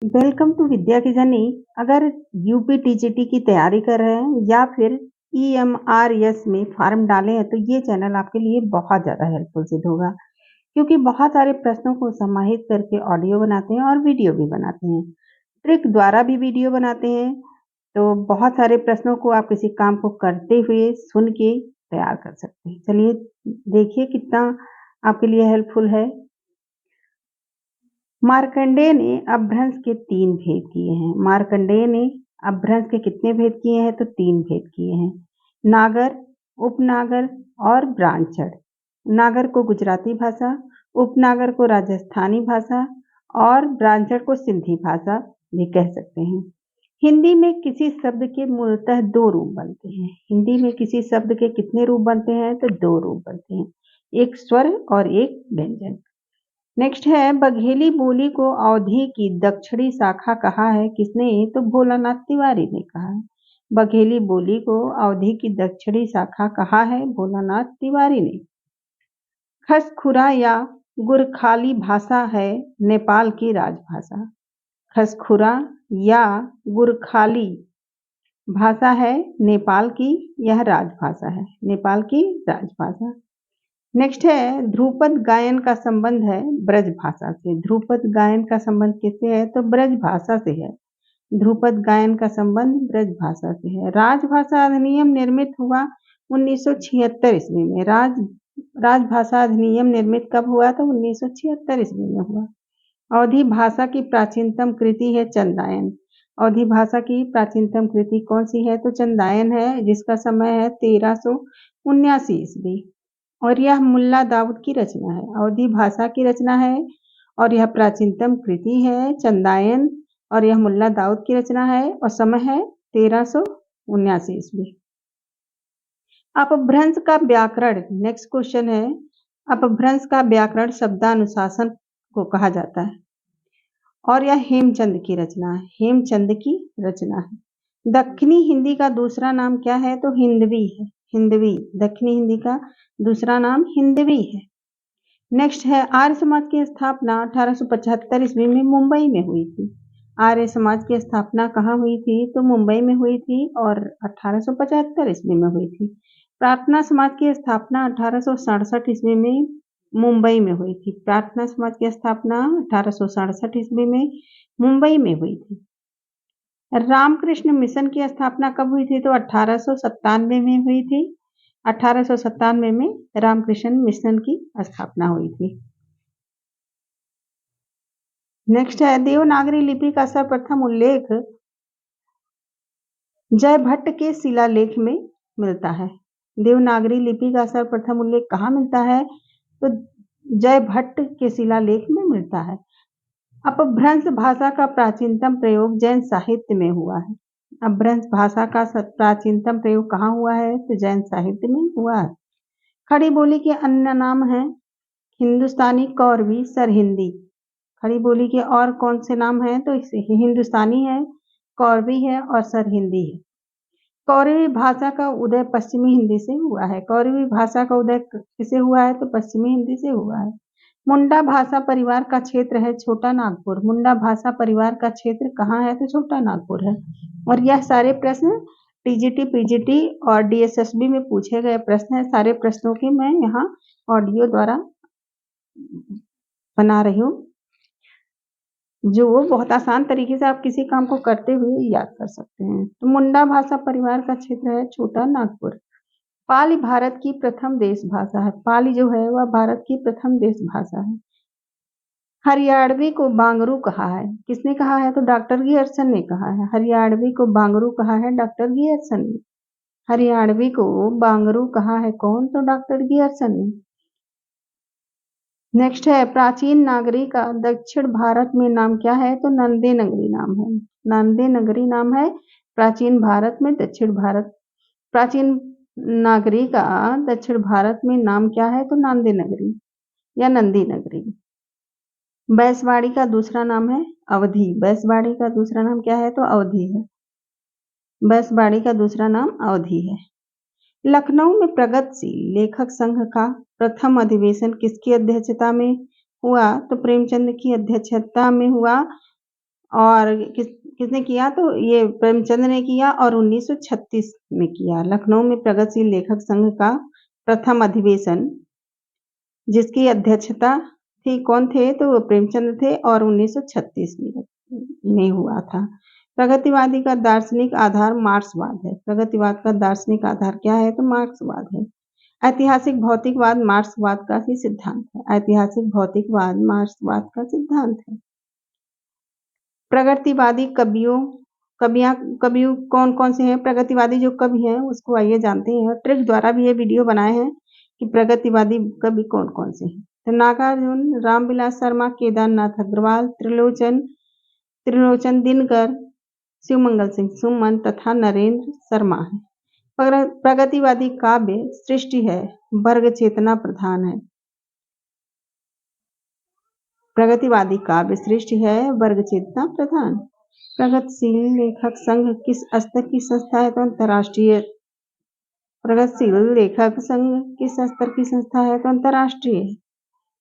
Welcome to विद्या की journey. अगर UP TGT की तैयारी कर रहे हैं या फिर ईएमआरएस में फॉर्म डाले हैं तो ये चैनल आपके लिए बहुत ज़्यादा हेल्पफुल सिद्ध होगा, क्योंकि बहुत सारे प्रश्नों को समाहित करके ऑडियो बनाते हैं और वीडियो भी बनाते हैं। ट्रिक द्वारा भी वीडियो बनाते हैं, तो बहुत सारे प्रश्नों को आप किसी काम को करते हुए सुन के तैयार कर सकते हैं। चलिए देखिए कितना आपके लिए हेल्पफुल है। मार्कंडेय ने अपभ्रंश के 3 भेद किए हैं। मार्कंडेय ने अपभ्रंश के कितने भेद किए हैं? तो 3 भेद किए हैं। नागर, उपनागर और ब्राह्मण। नागर को गुजराती भाषा, उपनागर को राजस्थानी भाषा और ब्राह्मण को सिंधी भाषा भी कह सकते हैं। हिंदी में किसी शब्द के मूलतः 2 रूप बनते हैं। हिंदी में किसी शब्द के कितने रूप बनते हैं? तो 2 रूप बनते हैं, एक स्वर और एक व्यंजन। नेक्स्ट है, बघेली बोली को अवधी की दक्षिणी शाखा कहा है किसने? तो भोलानाथ तिवारी ने कहा है। बघेली बोली को अवधी की दक्षिणी शाखा कहा है भोलानाथ तिवारी ने। खसखुरा या गुरखाली भाषा है नेपाल की राजभाषा। खसखुरा या गुरखाली भाषा है नेपाल की, यह राजभाषा है, नेपाल की राजभाषा। नेक्स्ट है, ध्रुपद गायन का संबंध है ब्रज भाषा से। ध्रुपद गायन का संबंध किससे है? तो ब्रज भाषा से है। ध्रुपद गायन का संबंध ब्रज भाषा से है। राजभाषा अधिनियम निर्मित हुआ 1976 ईस्वी में। राजभाषा अधिनियम निर्मित कब हुआ? तो 1976 ईस्वी में हुआ। अवधी भाषा की प्राचीनतम कृति है चंदायन। अवधी भाषा की प्राचीनतम कृति कौन सी है? तो चंदायन है, जिसका समय है 1379 ईस्वी और यह मुल्ला दाऊद की रचना है। अवधी भाषा की रचना है और यह प्राचीनतम कृति है चंदायन और यह मुल्ला दाऊद की रचना है और समय है 1379 ईस्वी। अपभ्रंश का व्याकरण, नेक्स्ट क्वेश्चन है, अपभ्रंश का व्याकरण शब्दानुशासन को कहा जाता है और यह हेमचंद की रचना है। हेमचंद की रचना है। दक्षिणी हिंदी का दूसरा नाम क्या है? तो हिंदवी है। हिंदवी दक्षिणी हिंदी का दूसरा नाम हिंदवी है। नेक्स्ट है, आर्य समाज की स्थापना 1875 ईस्वी में मुंबई में हुई थी। आर्य समाज की स्थापना कहाँ हुई थी? तो मुंबई में हुई थी और 1875 ईस्वी में हुई थी। प्रार्थना समाज की स्थापना 1867 ईस्वी में मुंबई में हुई थी। प्रार्थना समाज की स्थापना 1867 ईस्वी में मुंबई में हुई थी। रामकृष्ण मिशन की स्थापना कब हुई थी? तो 1897 में हुई थी। 1897 में रामकृष्ण मिशन की स्थापना हुई थी। नेक्स्ट है, देवनागरी लिपि का सर्वप्रथम उल्लेख जयभट्ट के शिलालेख में मिलता है। देवनागरी लिपि का सर्वप्रथम उल्लेख कहाँ मिलता है? तो जयभट्ट के शिलालेख में मिलता है। अपभ्रंश भाषा का प्राचीनतम प्रयोग जैन साहित्य में हुआ है। अपभ्रंश भाषा का प्राचीनतम प्रयोग कहाँ हुआ है? तो जैन साहित्य में हुआ है। खड़ी बोली के अन्य नाम हैं हिंदुस्तानी, कौरवी, सरहिंदी। खड़ी बोली के और कौन से नाम हैं? तो हिंदुस्तानी है, कौरवी है और सरहिंदी है। कौरवी भाषा का उदय पश्चिमी हिंदी से हुआ है। कौरवी भाषा का उदय किसे हुआ है? तो पश्चिमी हिंदी से हुआ है। मुंडा भाषा परिवार का क्षेत्र है छोटा नागपुर। मुंडा भाषा परिवार का क्षेत्र कहाँ है? तो छोटा नागपुर है। और यह सारे प्रश्न टीजीटी, पीजीटी और डीएसएसबी में पूछे गए प्रश्न है। सारे प्रश्नों की मैं यहाँ ऑडियो द्वारा बना रही हूँ, जो बहुत आसान तरीके से आप किसी काम को करते हुए याद कर सकते हैं। तो मुंडा भाषा परिवार का क्षेत्र है छोटा नागपुर। पाली भारत की प्रथम देश भाषा है। पाली जो है वह भारत की प्रथम देश भाषा है। हरियाणवी को बांगरू कहा है। किसने कहा है? तो डॉक्टर गियर्सन ने कहा है। हरियाणवी को बांगरू कहा है डॉक्टर गियर्सन ने। हरियाणवी को बांगरू कहा है कौन? तो डॉक्टर गियर्सन ने। नेक्स्ट है, प्राचीन नागरी का दक्षिण भारत में नाम क्या है? तो नंदे नगरी नाम है। नंदे नगरी नाम है प्राचीन भारत में। दक्षिण भारत प्राचीन नागरी का दक्षिण भारत में नाम क्या है? तो नांदे नगरी या नंदी नगरी। बैसवाड़ी का दूसरा नाम है अवधि। बैसवाड़ी का दूसरा नाम क्या है? तो अवधि है। बैसवाड़ी का दूसरा नाम अवधि है। लखनऊ में प्रगतिशील लेखक संघ का प्रथम अधिवेशन किसकी अध्यक्षता में हुआ? तो प्रेमचंद की अध्यक्षता में हुआ और किसने किया, तो ये प्रेमचंद ने किया और 1936 में किया। लखनऊ में प्रगतिशील लेखक संघ का प्रथम अधिवेशन जिसकी अध्यक्षता थी, कौन थे, तो वो प्रेमचंद थे और 1936 में हुआ था। प्रगतिवादी का दार्शनिक आधार मार्क्सवाद है। प्रगतिवाद का दार्शनिक आधार क्या है, तो मार्क्सवाद है। ऐतिहासिक भौतिकवाद मार्क्सवाद का ही सिद्धांत है। ऐतिहासिक भौतिकवाद मार्क्सवाद का सिद्धांत है। प्रगतिवादी कवियों कौन कौन से हैं? प्रगतिवादी जो कवि हैं उसको आइए जानते हैं। ट्रिक द्वारा भी ये वीडियो बनाए हैं कि प्रगतिवादी कवि कौन कौन से हैं। तो नागार्जुन, रामविलास शर्मा, केदारनाथ अग्रवाल, त्रिलोचन दिनकर, शिवमंगल सिंह सुमन तथा नरेंद्र शर्मा है। प्रगतिवादी काव्य सृष्टि है, वर्ग चेतना प्रधान है। प्रगतिवादी काव्य सृष्टि है, वर्ग चेतना प्रधान। प्रगतिशील लेखक संघ किस स्तर की संस्था है, तो अंतर्राष्ट्रीय। प्रगतिशील लेखक संघ किस स्तर की संस्था है, तो अंतर्राष्ट्रीय।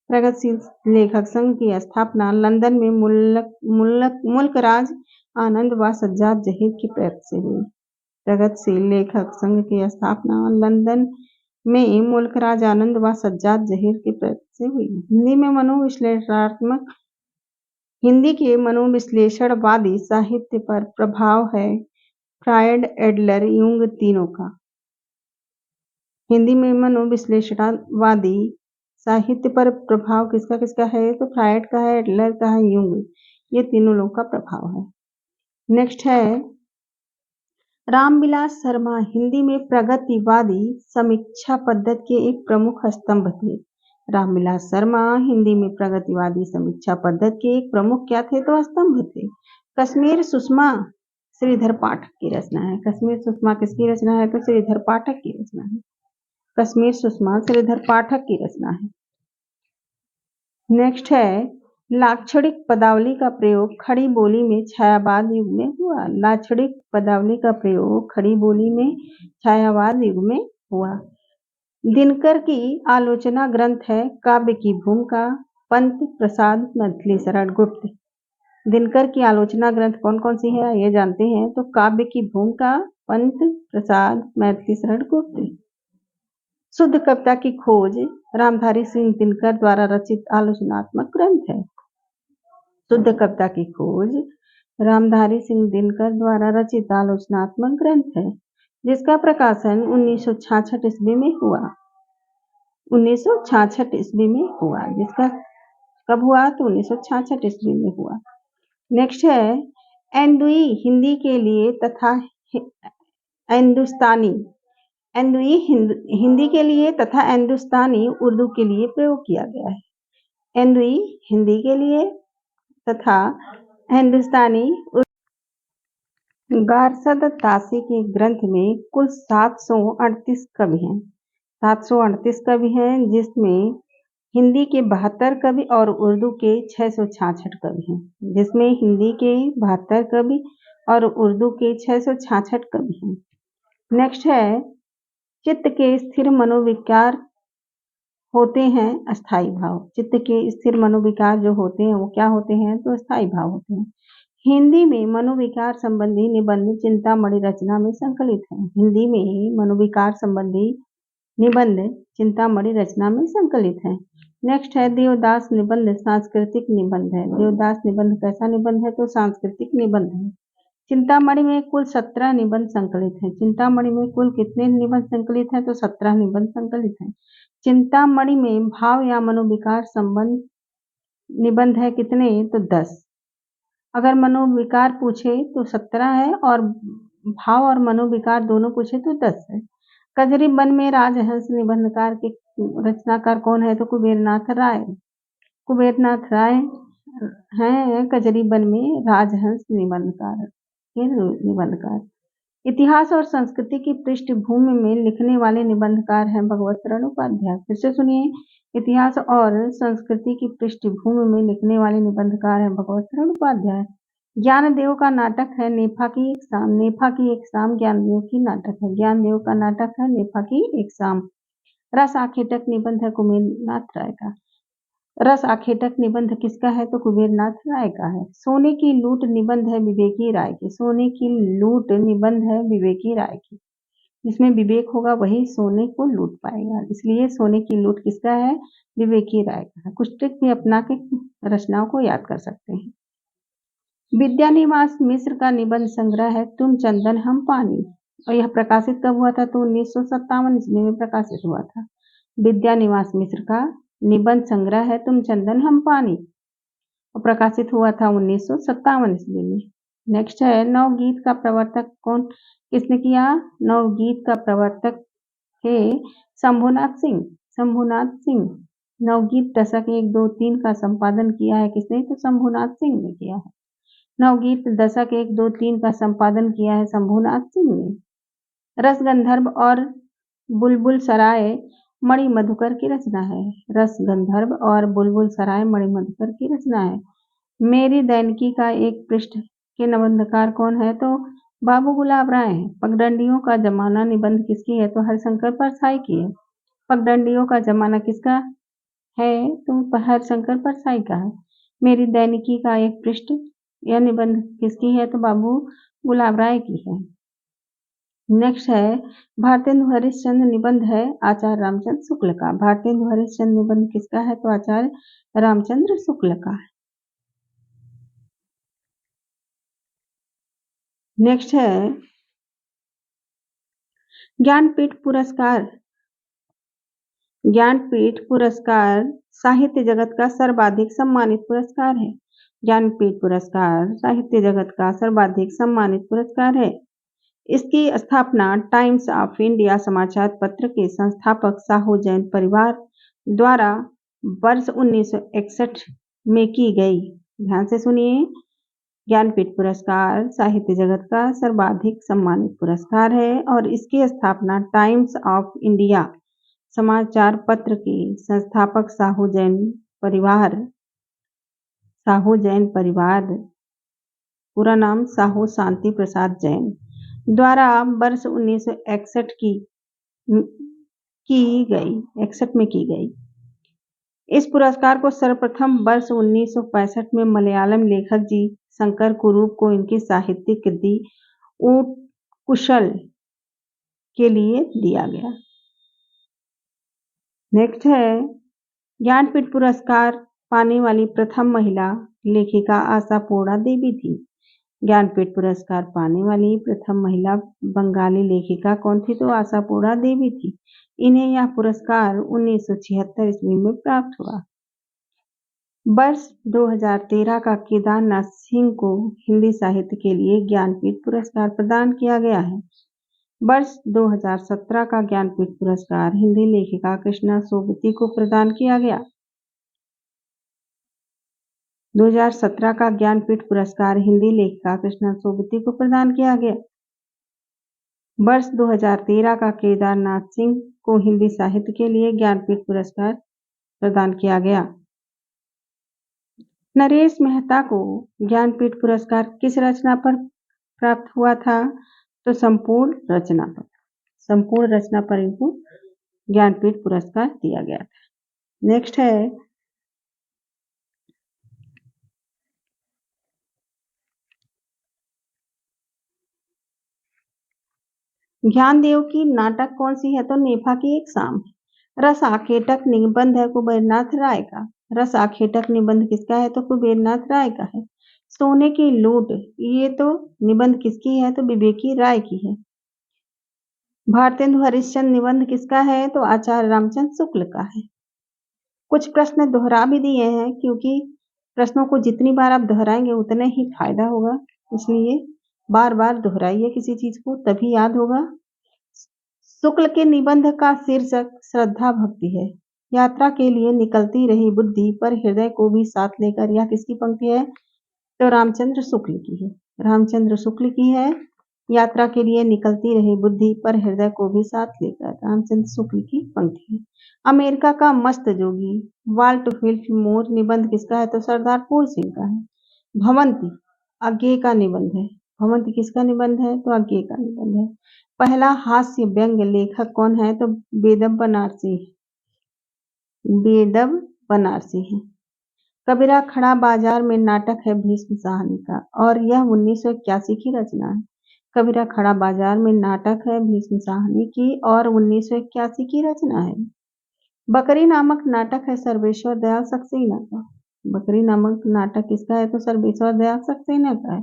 प्रगतिशील लेखक संघ की स्थापना लंदन में मुल्कराज आनंद व सज्जाद जहीर की प्रेरणा से हुई। प्रगतिशील लेखक संघ की स्थापना लंदन में मुल्कराज आनंद व सज्जाद जहीर की प्रेरणा से हुई। हिंदी के मनोविश्लेषणवादी साहित्य पर प्रभाव है फ्रायड, एडलर, यूंग तीनों का। हिंदी में मनोविश्लेषणवादी साहित्य पर प्रभाव किसका किसका है, तो फ्रायड का है, एडलर का है, यूंग, ये तीनों लोग का प्रभाव है। नेक्स्ट है रामविलास शर्मा हिंदी में प्रगतिवादी समीक्षा पद्धति के एक प्रमुख स्तंभ थे। रामविलास शर्मा हिंदी में प्रगतिवादी समीक्षा पद्धति के एक प्रमुख क्या थे, तो स्तंभ थे। कश्मीर सुषमा श्रीधर पाठक की रचना है। कश्मीर सुषमा किसकी रचना है, तो श्रीधर पाठक की रचना है। कश्मीर सुषमा श्रीधर पाठक की रचना है। नेक्स्ट है लाक्षणिक पदावली का प्रयोग खड़ी बोली में छायावाद युग में हुआ। लाक्षणिक पदावली का प्रयोग खड़ी बोली में छायावाद युग में हुआ। दिनकर की आलोचना ग्रंथ है काव्य की भूमिका, पंत, प्रसाद, मैथिली शरण गुप्त। दिनकर की आलोचना ग्रंथ कौन कौन सी है, ये जानते हैं, तो काव्य की भूमिका, पंत, प्रसाद, मैथिली शरण गुप्त। शुद्ध कविता की खोज रामधारी सिंह दिनकर द्वारा रचित आलोचनात्मक ग्रंथ है। शुद्ध कविता की खोज रामधारी सिंह दिनकर द्वारा रचित आलोचनात्मक ग्रंथ है, जिसका प्रकाशन 1966 ईस्वी में हुआ। 1966 ईस्वी में हुआ, जिसका कब हुआ, तो 1966 ईस्वी में हुआ। नेक्स्ट है एंदुई हिंदी के लिए तथा एंदुई हिंदी के लिए तथा हिंदुस्तानी उर्दू के लिए प्रयोग किया गया है। एंदुई हिंदी के लिए तथा हिंदुस्तानी। गारसद तासी के ग्रंथ में कुल 738 कवि हैं। 738 कवि हैं, जिसमें हिंदी के 72 कवि और उर्दू के 666 कवि हैं। जिसमें हिंदी के 72 कवि और उर्दू के 666 कवि हैं। नेक्स्ट है चित्त के स्थिर मनोविकार होते हैं अस्थाई भाव। चित्त के स्थिर मनोविकार जो होते हैं वो क्या होते हैं, तो अस्थाई भाव होते हैं। हिंदी में मनोविकार संबंधी निबंध चिंतामणि रचना में संकलित है। हिंदी में मनोविकार संबंधी निबंध चिंतामणि रचना में संकलित है। नेक्स्ट है देवदास निबंध सांस्कृतिक निबंध है। देवदास निबंध कैसा निबंध है, तो सांस्कृतिक निबंध है। चिंतामणि में कुल 17 निबंध संकलित हैं। चिंतामणि में कुल कितने निबंध संकलित हैं, तो 17 निबंध संकलित हैं। चिंतामणि में भाव या मनोविकार संबंध निबंध है कितने, तो 10। अगर मनोविकार पूछे तो 17 है और भाव और मनोविकार दोनों पूछे तो 10 है। कजरी वन में राजहंस निबंधकार के रचनाकार कौन है, तो कुबेरनाथ राय। कुबेरनाथ राय हैं कजरी वन में राजहंस निबंधकार। इतिहास और संस्कृति की पृष्ठभूमि में लिखने वाले निबंधकार हैं भगवत शरण उपाध्याय। फिर से सुनिए, इतिहास और संस्कृति की पृष्ठभूमि में लिखने वाले निबंधकार हैं भगवत शरण उपाध्याय। ज्ञानदेव का नाटक है नेफा की एक शाम। नेफा की एक शाम ज्ञानदेव की नाटक है। ज्ञानदेव का नाटक है नेफा की एक शाम। रस आखेटक निबंध है कुबेरनाथ राय का। रस आखेटक निबंध किसका है तो कुबेरनाथ राय का है। सोने की लूट निबंध है विवेकी राय की। सोने की लूट निबंध है विवेकी राय की। जिसमें विवेक होगा वही सोने को लूट पाएगा, इसलिए सोने की लूट किसका है, विवेकी राय का है। कुछ ट्रिक भी अपना के रचनाओं को याद कर सकते हैं। विद्यानिवास मिश्र का निबंध संग्रह है तुम चंदन हम पानी, और यह प्रकाशित कब हुआ था तो 1957 ईस्वी में प्रकाशित हुआ था। विद्यानिवास मिश्र का निबंध संग्रह है तुम चंदन हम पानी, और प्रकाशित हुआ था 1957 ईस्वी में। नेक्स्ट है नवगीत का प्रवर्तक कौन किसने किया। नवगीत का प्रवर्तक है शंभुनाथ सिंह। शंभुनाथ सिंह। नवगीत दशक 1, 2, 3 का संपादन किया है किसने तो शंभुनाथ सिंह ने किया है। नवगीत दशक 1, 2, 3 का संपादन किया है शंभुनाथ सिंह ने। रसगंधर्व और बुलबुल सराय मणिमधुकर की रचना है। रसगंधर्व और बुलबुल सराय मणिमधुकर की रचना है। मेरी दैनिकी का एक पृष्ठ के निबंधकार कौन है तो बाबू गुलाब राय है। पगडंडियों का जमाना निबंध किसकी है तो हरिशंकर परसाई की है। पगडंडियों का जमाना किसका है तो हरिशंकर परसाई का है। मेरी दैनिकी का एक पृष्ठ यह निबंध किसकी है तो बाबू गुलाब राय की है। नेक्स्ट है भारतेंदु हरिश्चंद्र निबंध है आचार्य रामचंद्र शुक्ल का। भारतेंदु हरिश्चंद्र निबंध किसका है तो आचार्य रामचंद्र शुक्ल का है। नेक्स्ट है ज्ञानपीठ पुरस्कार। ज्ञानपीठ पुरस्कार साहित्य जगत का सर्वाधिक सम्मानित पुरस्कार है। ज्ञानपीठ पुरस्कार साहित्य जगत का सर्वाधिक सम्मानित पुरस्कार है। इसकी स्थापना टाइम्स ऑफ इंडिया समाचार पत्र के संस्थापक साहू जैन परिवार द्वारा वर्ष 1961 में की गई। ध्यान से सुनिए, ज्ञानपीठ पुरस्कार साहित्य जगत का सर्वाधिक सम्मानित पुरस्कार है और इसकी स्थापना टाइम्स ऑफ इंडिया समाचार पत्र के संस्थापक साहू जैन परिवार पूरा नाम साहू शांति प्रसाद जैन द्वारा वर्ष 1961 में की गई। इस पुरस्कार को सर्वप्रथम वर्ष 1965 में मलयालम लेखक जी शंकर कुरूप को इनकी साहित्यिक कृति उत्कुशल के लिए दिया गया। नेक्स्ट है ज्ञानपीठ पुरस्कार पाने वाली प्रथम महिला लेखिका आशापूर्णा देवी थी। ज्ञानपीठ पुरस्कार पाने वाली प्रथम महिला बंगाली लेखिका कौन थी तो आशापूर्णा देवी थी। इन्हें यह पुरस्कार 1976 ईस्वी में प्राप्त हुआ। वर्ष 2013 का केदारनाथ सिंह को हिंदी साहित्य के लिए ज्ञानपीठ पुरस्कार प्रदान किया गया है। वर्ष 2017 का ज्ञानपीठ पुरस्कार हिंदी लेखिका कृष्णा सोबती को प्रदान किया गया। 2017 का ज्ञानपीठ पुरस्कार हिंदी लेखिका कृष्णा सोबती को प्रदान किया गया। वर्ष 2013 का केदारनाथ सिंह को हिंदी साहित्य के लिए ज्ञानपीठ पुरस्कार प्रदान किया गया। नरेश मेहता को ज्ञानपीठ पुरस्कार किस रचना पर प्राप्त हुआ था तो संपूर्ण रचना पर इनको ज्ञानपीठ पुरस्कार दिया गया था। नेक्स्ट है ज्ञानदेव की नाटक कौन सी है तो नेफा की एक शाम है। रस आखेटक निबंध है कुबेरनाथ राय का। रस आखेटक निबंध किसका है तो कुबेरनाथ राय का है। सोने की लूट ये तो निबंध किसकी है तो विवेकी राय की है। भारतेंदु हरिश्चंद्र निबंध किसका है तो आचार्य रामचंद्र शुक्ल का है। कुछ प्रश्न दोहरा भी दिए हैं क्योंकि प्रश्नों को जितनी बार आप दोहराएंगे उतने ही फायदा होगा, इसलिए बार बार दोहराइए किसी चीज को तभी याद होगा। शुक्ल के निबंध का शीर्षक श्रद्धा भक्ति है। यात्रा के लिए निकलती रही बुद्धि पर हृदय को भी साथ लेकर, यह किसकी पंक्ति है तो रामचंद्र शुक्ल की है। रामचंद्र शुक्ल की है। यात्रा के लिए निकलती रही बुद्धि पर हृदय को भी साथ लेकर, रामचंद्र शुक्ल की पंक्ति है। अमेरिका का मस्त जोगी वाल्ट विल्मोर निबंध किसका है तो सरदार फूल सिंह का है। भवंती अज्ञे का निबंध है। भवंती किसका निबंध है तो अज्ञे का निबंध है। पहला हास्य व्यंग्य लेखक कौन है तो वेदव बनारसी है। कबीरा खड़ा बाजार में नाटक है भीष्म साहनी का और यह 1981 की रचना है। कबीरा खड़ा बाजार में नाटक है भीष्म साहनी की और 1981 की रचना है। बकरी नामक नाटक है सर्वेश्वर दयाल सक्सेना का। बकरी नामक नाटक किसका है तो सर्वेश्वर दयाल सक्सेना का है।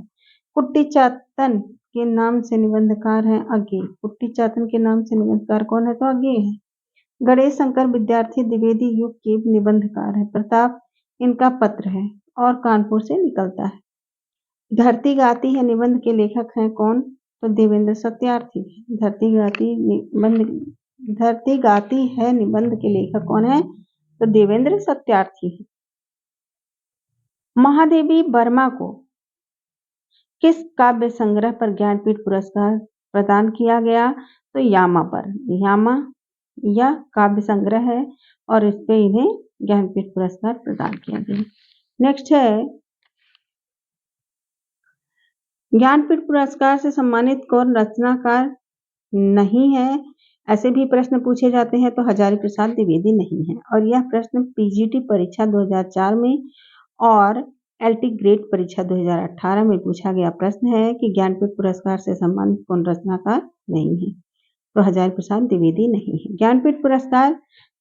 कुट्टी चातन के नाम से निबंधकार हैं अज्ञे। कुट्टी चातन के नाम से निबंधकार कौन है तो अज्ञे है। गणेश शंकर विद्यार्थी द्विवेदी युग के निबंधकार है। प्रताप इनका पत्र है और कानपुर से निकलता है। धरती गाती है निबंध के लेखक हैं कौन तो देवेंद्र सत्यार्थी। धरती गाती है निबंध के लेखक कौन है तो देवेंद्र सत्यार्थी है। महादेवी वर्मा को किस काव्य संग्रह पर ज्ञानपीठ पुरस्कार प्रदान किया गया तो यामा पर। यामा यह काव्य संग्रह है और इस पे इन्हें ज्ञानपीठ पुरस्कार प्रदान किया गया। नेक्स्ट है ज्ञानपीठ पुरस्कार से सम्मानित कौन रचनाकार नहीं है। ऐसे भी प्रश्न पूछे जाते हैं तो हजारी प्रसाद द्विवेदी नहीं है और यह प्रश्न पीजीटी परीक्षा 2004 में और एलटी ग्रेड परीक्षा 2018 में पूछा गया प्रश्न है कि ज्ञानपीठ पुरस्कार से सम्मानित कौन रचनाकार नहीं है तो हजारी प्रसाद द्विवेदी नहीं है। ज्ञानपीठ पुरस्कार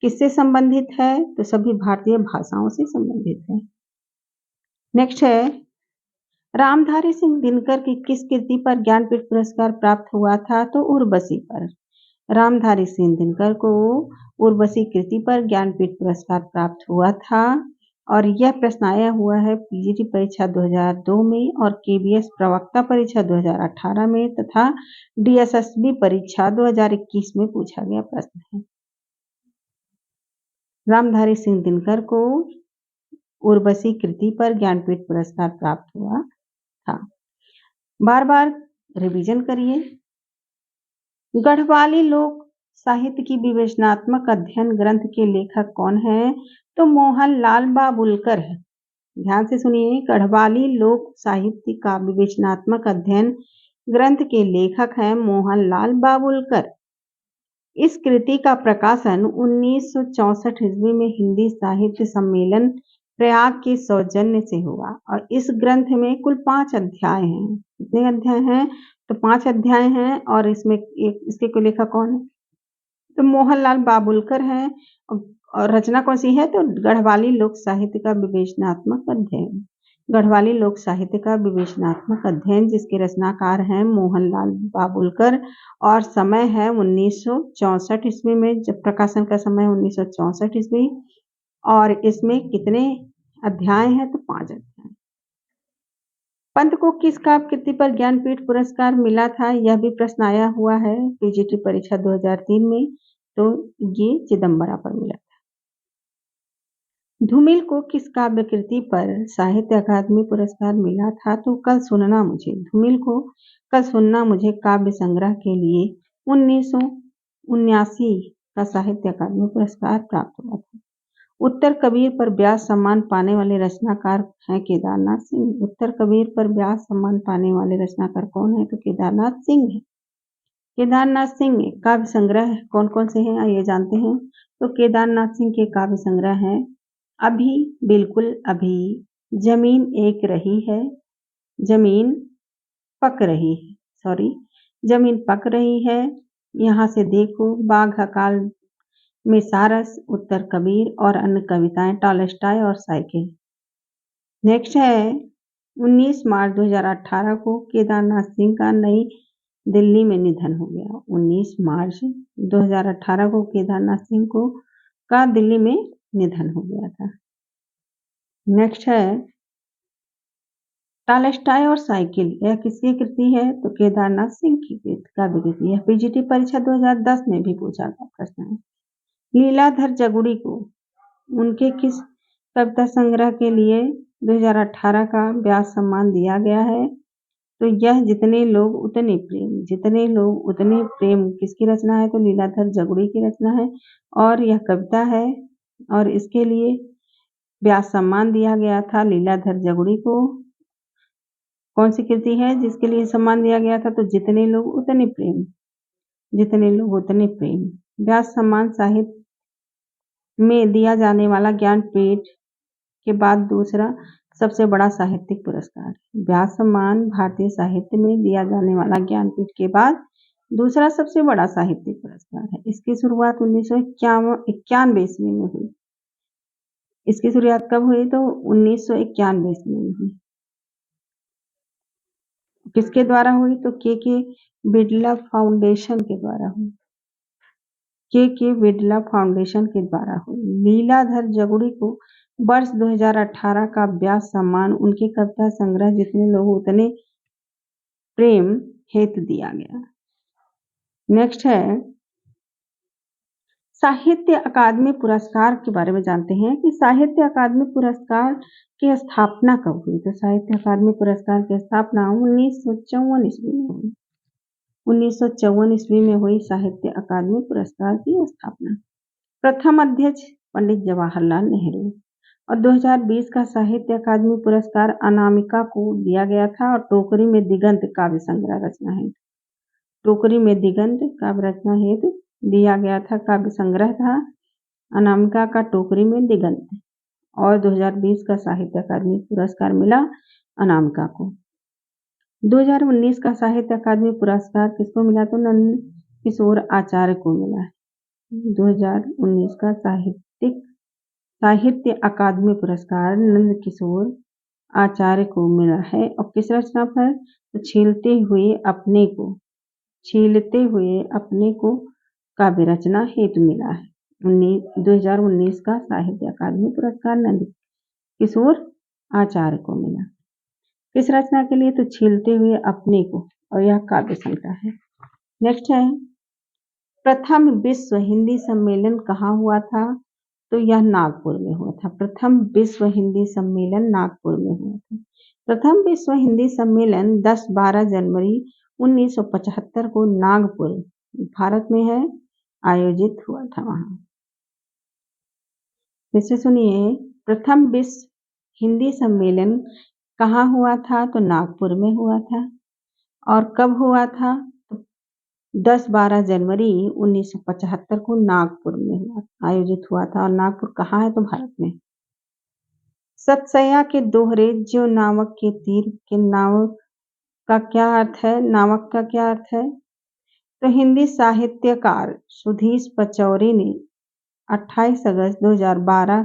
किससे संबंधित है तो सभी भारतीय भाषाओं से संबंधित है। नेक्स्ट है रामधारी सिंह दिनकर की किस कृति पर ज्ञानपीठ पुरस्कार प्राप्त हुआ था तो उर्वशी पर। रामधारी सिंह दिनकर को उर्वशी कृति पर ज्ञानपीठ पुरस्कार प्राप्त हुआ था और यह प्रश्न आया हुआ है पीजीटी परीक्षा 2002 में और केबीएस प्रवक्ता परीक्षा 2018 में तथा डीएसएसबी परीक्षा 2021 में पूछा गया प्रश्न है। रामधारी सिंह दिनकर को उर्वशी कृति पर ज्ञानपीठ पुरस्कार प्राप्त हुआ था। बार बार रिवीजन करिए। गढ़वाली लोक साहित्य की विवेचनात्मक अध्ययन ग्रंथ के लेखक कौन है तो मोहनलाल बाबुलकर है। ध्यान से सुनिए। गढ़वाली लोक साहित्य का विवेचनात्मक अध्ययन ग्रंथ के लेखक हैं मोहनलाल बाबुलकर। इस कृति का प्रकाशन 1964 ईस्वी में हिंदी साहित्य सम्मेलन प्रयाग के सौजन्य से हुआ और इस ग्रंथ में कुल 5 अध्याय हैं। कितने अध्याय हैं तो 5 अध्याय हैं और इसमें इसके को लेखक कौन है तो मोहनलाल बाबुलकर हैं और रचना कौन सी है तो गढ़वाली लोक साहित्य का विवेचनात्मक अध्ययन। गढ़वाली लोक साहित्य का विवेचनात्मक अध्ययन जिसके रचनाकार हैं मोहनलाल बाबुलकर और समय है 1964 ईस्वी में। जब प्रकाशन का समय 1964 ईस्वी और इसमें कितने अध्याय हैं तो 5 अध्याय। पंत को किस काव्य कृति पर ज्ञानपीठ पुरस्कार मिला था यह भी प्रश्न आया हुआ है पीजीटी परीक्षा 2003 में तो ये चिदम्बरा पर मिला था। धूमिल को किस काव्य कृति पर साहित्य अकादमी पुरस्कार मिला था तो कल सुनना मुझे। धूमिल को कल सुनना मुझे काव्य संग्रह के लिए 1979 का साहित्य अकादमी पुरस्कार प्राप्त हुआ था। उत्तर कबीर पर व्यास सम्मान पाने वाले रचनाकार हैं केदारनाथ सिंह। उत्तर कबीर पर व्यास सम्मान पाने वाले रचनाकार कौन है तो केदारनाथ सिंह है। केदारनाथ सिंह काव्य संग्रह कौन कौन से हैं आइए जानते हैं तो केदारनाथ सिंह के काव्य संग्रह हैं अभी बिल्कुल अभी, जमीन एक रही है, जमीन पक रही है, जमीन पक रही है, यहाँ से देखो, बाघ अकाल में सारस, उत्तर कबीर और अन्य कविताएं, टॉलस्टॉय और साइकिल। नेक्स्ट है 19 मार्च 2018 को केदारनाथ सिंह का नई दिल्ली में निधन हो गया। 19 मार्च 2018 को केदारनाथ सिंह को का दिल्ली में निधन हो गया था। नेक्स्ट है टॉलस्टॉय और साइकिल, यह किसकी कृति है तो केदारनाथ सिंह की काव्य कृति है। पीजीटी परीक्षा 2010 में भी पूछा गया प्रश्न है। लीलाधर जगुड़ी को उनके किस कविता संग्रह के लिए 2018 का व्यास सम्मान दिया गया है तो यह जितने लोग उतने प्रेम, जितने लोग उतने प्रेम किसकी रचना है तो लीलाधर जगुड़ी की रचना है और यह कविता है और इसके लिए व्यास सम्मान दिया गया था लीलाधर जगुड़ी को। कौन सी कृति है जिसके लिए सम्मान दिया गया था तो जितने लोग उतने प्रेम, जितने लोग उतने प्रेम। व्यास सम्मान साहित्य में दिया जाने वाला ज्ञानपीठ के बाद दूसरा सबसे बड़ा साहित्यिक पुरस्कार। व्यास सम्मान भारतीय साहित्य में दिया जाने वाला ज्ञानपीठ के बाद दूसरा सबसे बड़ा साहित्यिक पुरस्कार है। इसकी शुरुआत 1991 ईस्वी में हुई। इसकी शुरुआत कब हुई? तो 1991 ईस्वी में हुई। किसके द्वारा हुई? तो के बिड़ला फाउंडेशन के द्वारा हुई। के बिड़ला फाउंडेशन के द्वारा हुई। लीलाधर जगुड़ी को वर्ष 2018 का व्यास सम्मान उनके कविता संग्रह जितने लोग उतने प्रेम हेतु दिया गया। नेक्स्ट है साहित्य अकादमी पुरस्कार के बारे में जानते हैं कि साहित्य अकादमी पुरस्कार की स्थापना कब हुई? तो साहित्य अकादमी पुरस्कार की स्थापना 1954 ईस्वी में हुई। 1954 ईस्वी में हुई साहित्य अकादमी पुरस्कार की स्थापना। प्रथम अध्यक्ष पंडित जवाहरलाल नेहरू। और 2020 का साहित्य अकादमी पुरस्कार अनामिका को दिया गया था और टोकरी में दिगंत काव्य संग्रह रचना है। टोकरी में दिगंत काव्य रचना हेतु दिया गया था। काव्य संग्रह था अनामिका का टोकरी में दिगंत। और 2020 का साहित्य अकादमी पुरस्कार मिला अनामिका को। 2019 का साहित्य अकादमी पुरस्कार किसको मिला? तो नंद किशोर आचार्य को मिला। 2019 का साहित्य अकादमी पुरस्कार नंद किशोर आचार्य को मिला है। और किस रचना पर? तो छीलते हुए अपने को काव्य रचना हेतु मिला है। 2019 का साहित्य अकादमी पुरस्कार नंद किशोर आचार्य को मिला। किस रचना के लिए? तो छीलते हुए अपने को, और यह काव्य संग्रह है। नेक्स्ट है प्रथम विश्व हिंदी सम्मेलन कहाँ हुआ था? तो यह नागपुर में हुआ था। प्रथम विश्व हिंदी सम्मेलन नागपुर में हुआ था। प्रथम विश्व हिंदी सम्मेलन 10-12 जनवरी 1975 को नागपुर भारत में है आयोजित हुआ था। वहां फिर से सुनिए, प्रथम विश्व हिंदी सम्मेलन कहाँ हुआ था? तो नागपुर में हुआ था। और कब हुआ था? 10-12 जनवरी 1975 को नागपुर में आयोजित हुआ था। और नागपुर कहाँ है? तो भारत में। सतसैया के दोहरे जो नावक के तीर के नावक का क्या अर्थ है? नावक का क्या अर्थ है? तो हिंदी साहित्यकार सुधीश पचौरी ने 28 अगस्त 2012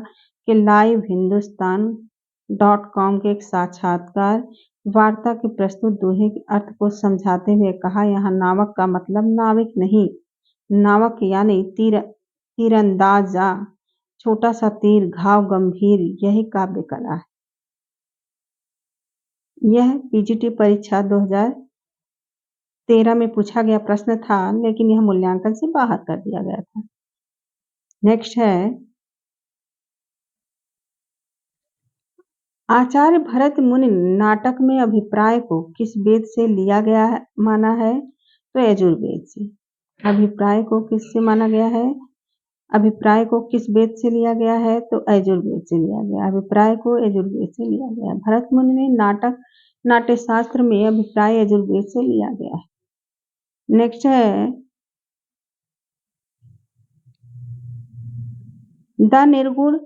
के लाइव हिंदुस्तान.com के एक साक्षात्कार वार्ता के प्रस्तुत दोहे के अर्थ को समझाते हुए कहा, यहाँ नावक का मतलब नाविक नहीं, नावक यानी तीरंदाजा, छोटा सा तीर, घाव गंभीर, यही काव्य कला है। यह पीजीटी परीक्षा 2013 में पूछा गया प्रश्न था, लेकिन यह मूल्यांकन से बाहर कर दिया गया था। नेक्स्ट है आचार्य भरत मुनि नाटक में अभिप्राय को किस वेद से लिया गया है माना है? तो यजुर्वेद से। अभिप्राय को किससे माना गया है? अभिप्राय को किस वेद से लिया गया है? तो यजुर्वेद से लिया गया। अभिप्राय को यजुर्वेद से लिया गया। भरत मुनि ने नाट्य शास्त्र में अभिप्राय यजुर्वेद से लिया गया है। नेक्स्ट है the Nirgun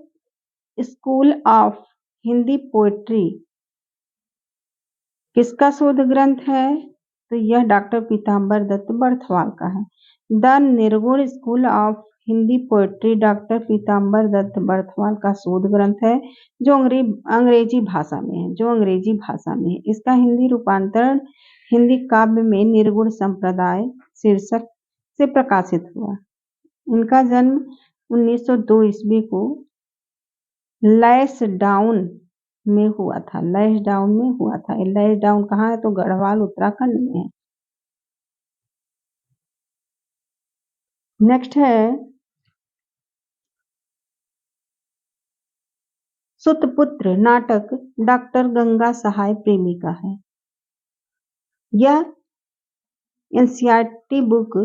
school of Hindi poetry किसका शोध ग्रंथ है? तो यह डॉक्टर पीताम्बर दत्त बर्थवाल का है। The Nirgun school of Hindi poetry doctor Pitambar Dutt Barthwal का शोध ग्रंथ है, जो अंग्रेजी भाषा में है। इसका हिंदी रूपांतरण हिंदी काव्य में निर्गुण संप्रदाय शीर्षक से प्रकाशित हुआ। इनका जन्म 1902 ईस्वी को लैंसडाउन में हुआ था। लैंसडाउन कहाँ है? तो गढ़वाल उत्तराखंड में है। नेक्स्ट है सुतपुत्र नाटक डॉक्टर गंगा सहाय प्रेमी का है। यह एनसीईआरटी बुक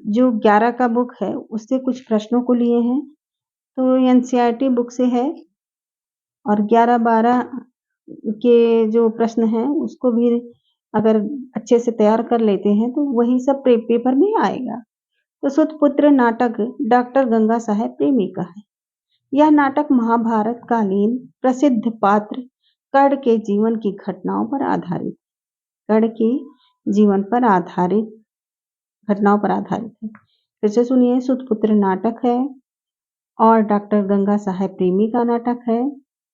जो 11 का बुक है उससे कुछ प्रश्नों को लिए हैं, तो एनसीईआरटी बुक से है। और 11-12 के जो प्रश्न हैं उसको भी अगर अच्छे से तैयार कर लेते हैं तो वही सब पेपर में आएगा। तो सुतपुत्र नाटक डॉक्टर गंगा साहेब प्रेमी का है। यह नाटक महाभारत कालीन प्रसिद्ध पात्र कर्ण के जीवन की घटनाओं पर आधारित, कर्ण के जीवन पर आधारित घटनाओं पर आधारित है। फिर से सुनिए, सुतपुत्र नाटक है और डॉक्टर गंगा साहेब प्रेमी का नाटक है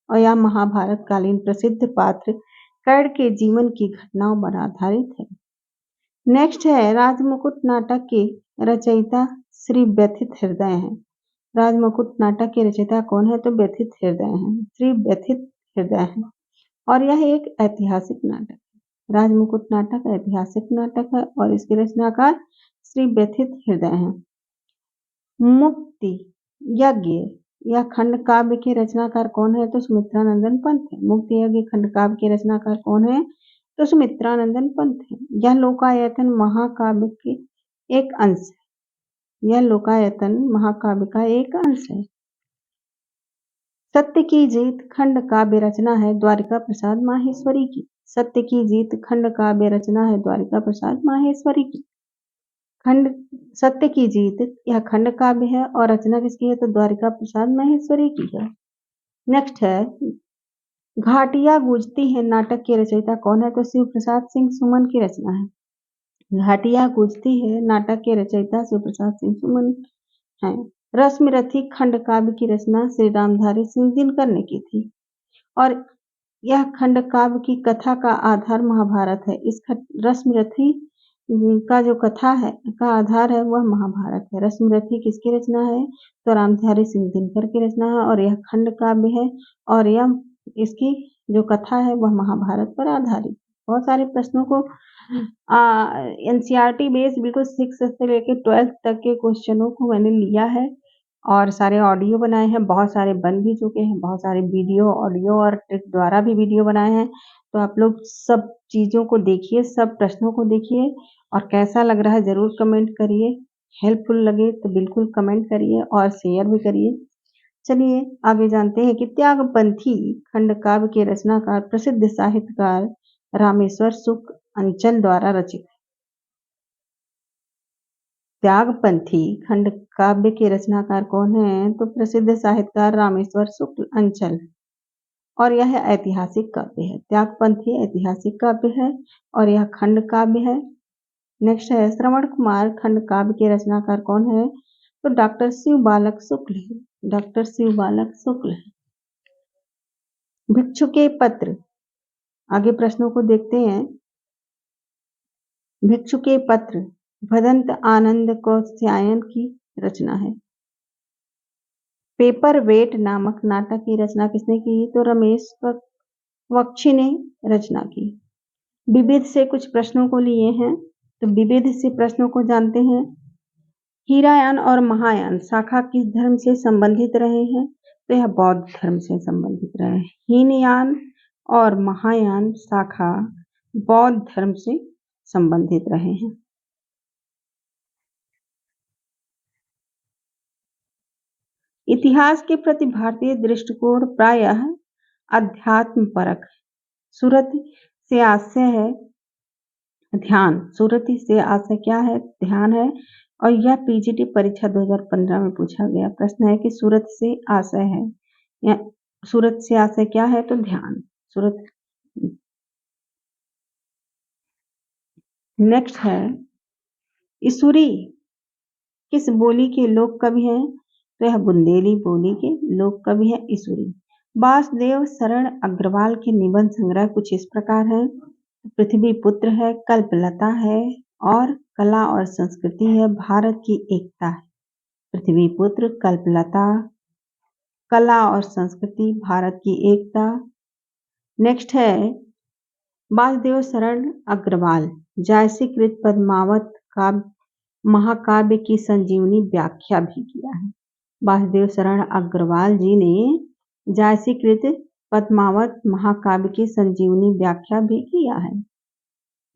और यह महाभारत कालीन प्रसिद्ध पात्र कर्ण के जीवन की घटनाओं पर आधारित है। नेक्स्ट है, राजमुकुट नाटक के रचयिता श्री व्यथित हृदय हैं। राजमुकुट नाटक के रचयिता कौन है? तो व्यथित हृदय हैं, श्री व्यथित हृदय हैं और यह एक ऐतिहासिक नाटक है। राजमुकुट नाटक ऐतिहासिक नाटक है और इसके रचनाकार श्री व्यथित हृदय हैं। मुक्ति यज्ञ यह खंड काव्य के रचनाकार कौन है? तो सुमित्रानंदन पंत है। मुक्ति यज्ञ खंड काव्य के रचनाकार कौन है? तो सुमित्रानंदन पंत है। यह लोकायतन महाकाव्य के एक अंश है। यह लोकायतन महाकाव्य का एक अंश है। सत्य की जीत खंड काव्य रचना है द्वारिका प्रसाद माहेश्वरी की। सत्य की जीत खंड काव्य रचना है द्वारिका प्रसाद माहेश्वरी की। खंड सत्य की जीत यह खंड काव्य है और रचना किसकी है? तो द्वारिका प्रसाद माहेश्वरी की है। नेक्स्ट है, घाटियां गूंजती है नाटक के रचयिता कौन है? तो शिव प्रसाद सिंह सुमन की रचना है। घाटियां गूंजती है नाटक के रचयिता शिव प्रसाद सिंह सुमन है। रश्मिरथी खंड काव्य की रचना श्री रामधारी सिंह दिनकर ने की थी और यह खंड काव्य की कथा का आधार महाभारत है। इस रश्मिरथी का जो कथा है का आधार है वह महाभारत है। रश्मिरथी किसकी रचना है? तो रामधारी सिंह दिनकर की रचना है और यह खंड काव्य है और यह इसकी जो कथा है वह महाभारत पर आधारित। बहुत सारे प्रश्नों को एनसीईआरटी बेस्ड बिल्कुल 6 से लेकर 12 तक के क्वेश्चनों को मैंने लिया है और सारे ऑडियो बनाए हैं, बहुत सारे बन भी चुके हैं, बहुत सारे वीडियो ऑडियो और ट्रिक द्वारा भी वीडियो बनाए हैं। तो आप लोग सब चीज़ों को देखिए, सब प्रश्नों को देखिए और कैसा लग रहा है ज़रूर कमेंट करिए। हेल्पफुल लगे तो बिल्कुल कमेंट करिए और शेयर भी करिए। चलिए आगे जानते हैं कि त्यागपंथी खंड काव्य के रचनाकार प्रसिद्ध साहित्यकार रामेश्वर शुक्ल अंचल द्वारा रचित। त्यागपंथी खंड काव्य के रचनाकार कौन है? तो प्रसिद्ध साहित्यकार रामेश्वर शुक्ल अंचल और यह ऐतिहासिक काव्य है। त्यागपंथी ऐतिहासिक काव्य है और यह खंड काव्य है। नेक्स्ट है, श्रवण कुमार खंड काव्य के रचनाकार कौन है? तो डॉक्टर शिव बालक शुक्ल है। डॉक्टर शिव बालक शुक्ल है। भिक्षु के पत्र, आगे प्रश्नों को देखते हैं। भिक्षु के पत्र भदंत आनंद कौत्स्यायन की रचना है। पेपर वेट नामक नाटक की रचना किसने की? तो रमेश बख्शी ने रचना की। विविध से कुछ प्रश्नों को लिए हैं, तो विविध से प्रश्नों को जानते हैं। हीरायान और महायान शाखा किस धर्म से संबंधित रहे हैं? तो यह बौद्ध धर्म से संबंधित रहे। हीनयान और महायान शाखा बौद्ध धर्म से संबंधित रहे हैं। इतिहास के प्रति भारतीय दृष्टिकोण प्रायः अध्यात्म परक है। सुरति से आशय है ध्यान। सुरति से आशय क्या है? ध्यान है और यह पीजीटी परीक्षा 2015 में पूछा गया प्रश्न है कि सूरत से आशय है या सूरत से आशय क्या है? तो ध्यान। सूरत। नेक्स्ट है, इसूरी किस बोली के लोक कवि हैं? तो यह बुंदेली बोली के लोक कवि है इसूरी। वासुदेव शरण अग्रवाल के निबंध संग्रह कुछ इस प्रकार है। पृथ्वी पुत्र है, कल्पलता है और कला और संस्कृति है, भारत की एकता है। पृथ्वी पुत्र, कल्पलता, कला और संस्कृति, भारत की एकता। नेक्स्ट है, वासुदेव शरण अग्रवाल जायसीकृत पद्मावत का महाकाव्य की संजीवनी व्याख्या भी किया है। वासुदेव शरण अग्रवाल जी ने जायसीकृत पद्मावत महाकाव्य की संजीवनी व्याख्या भी किया है।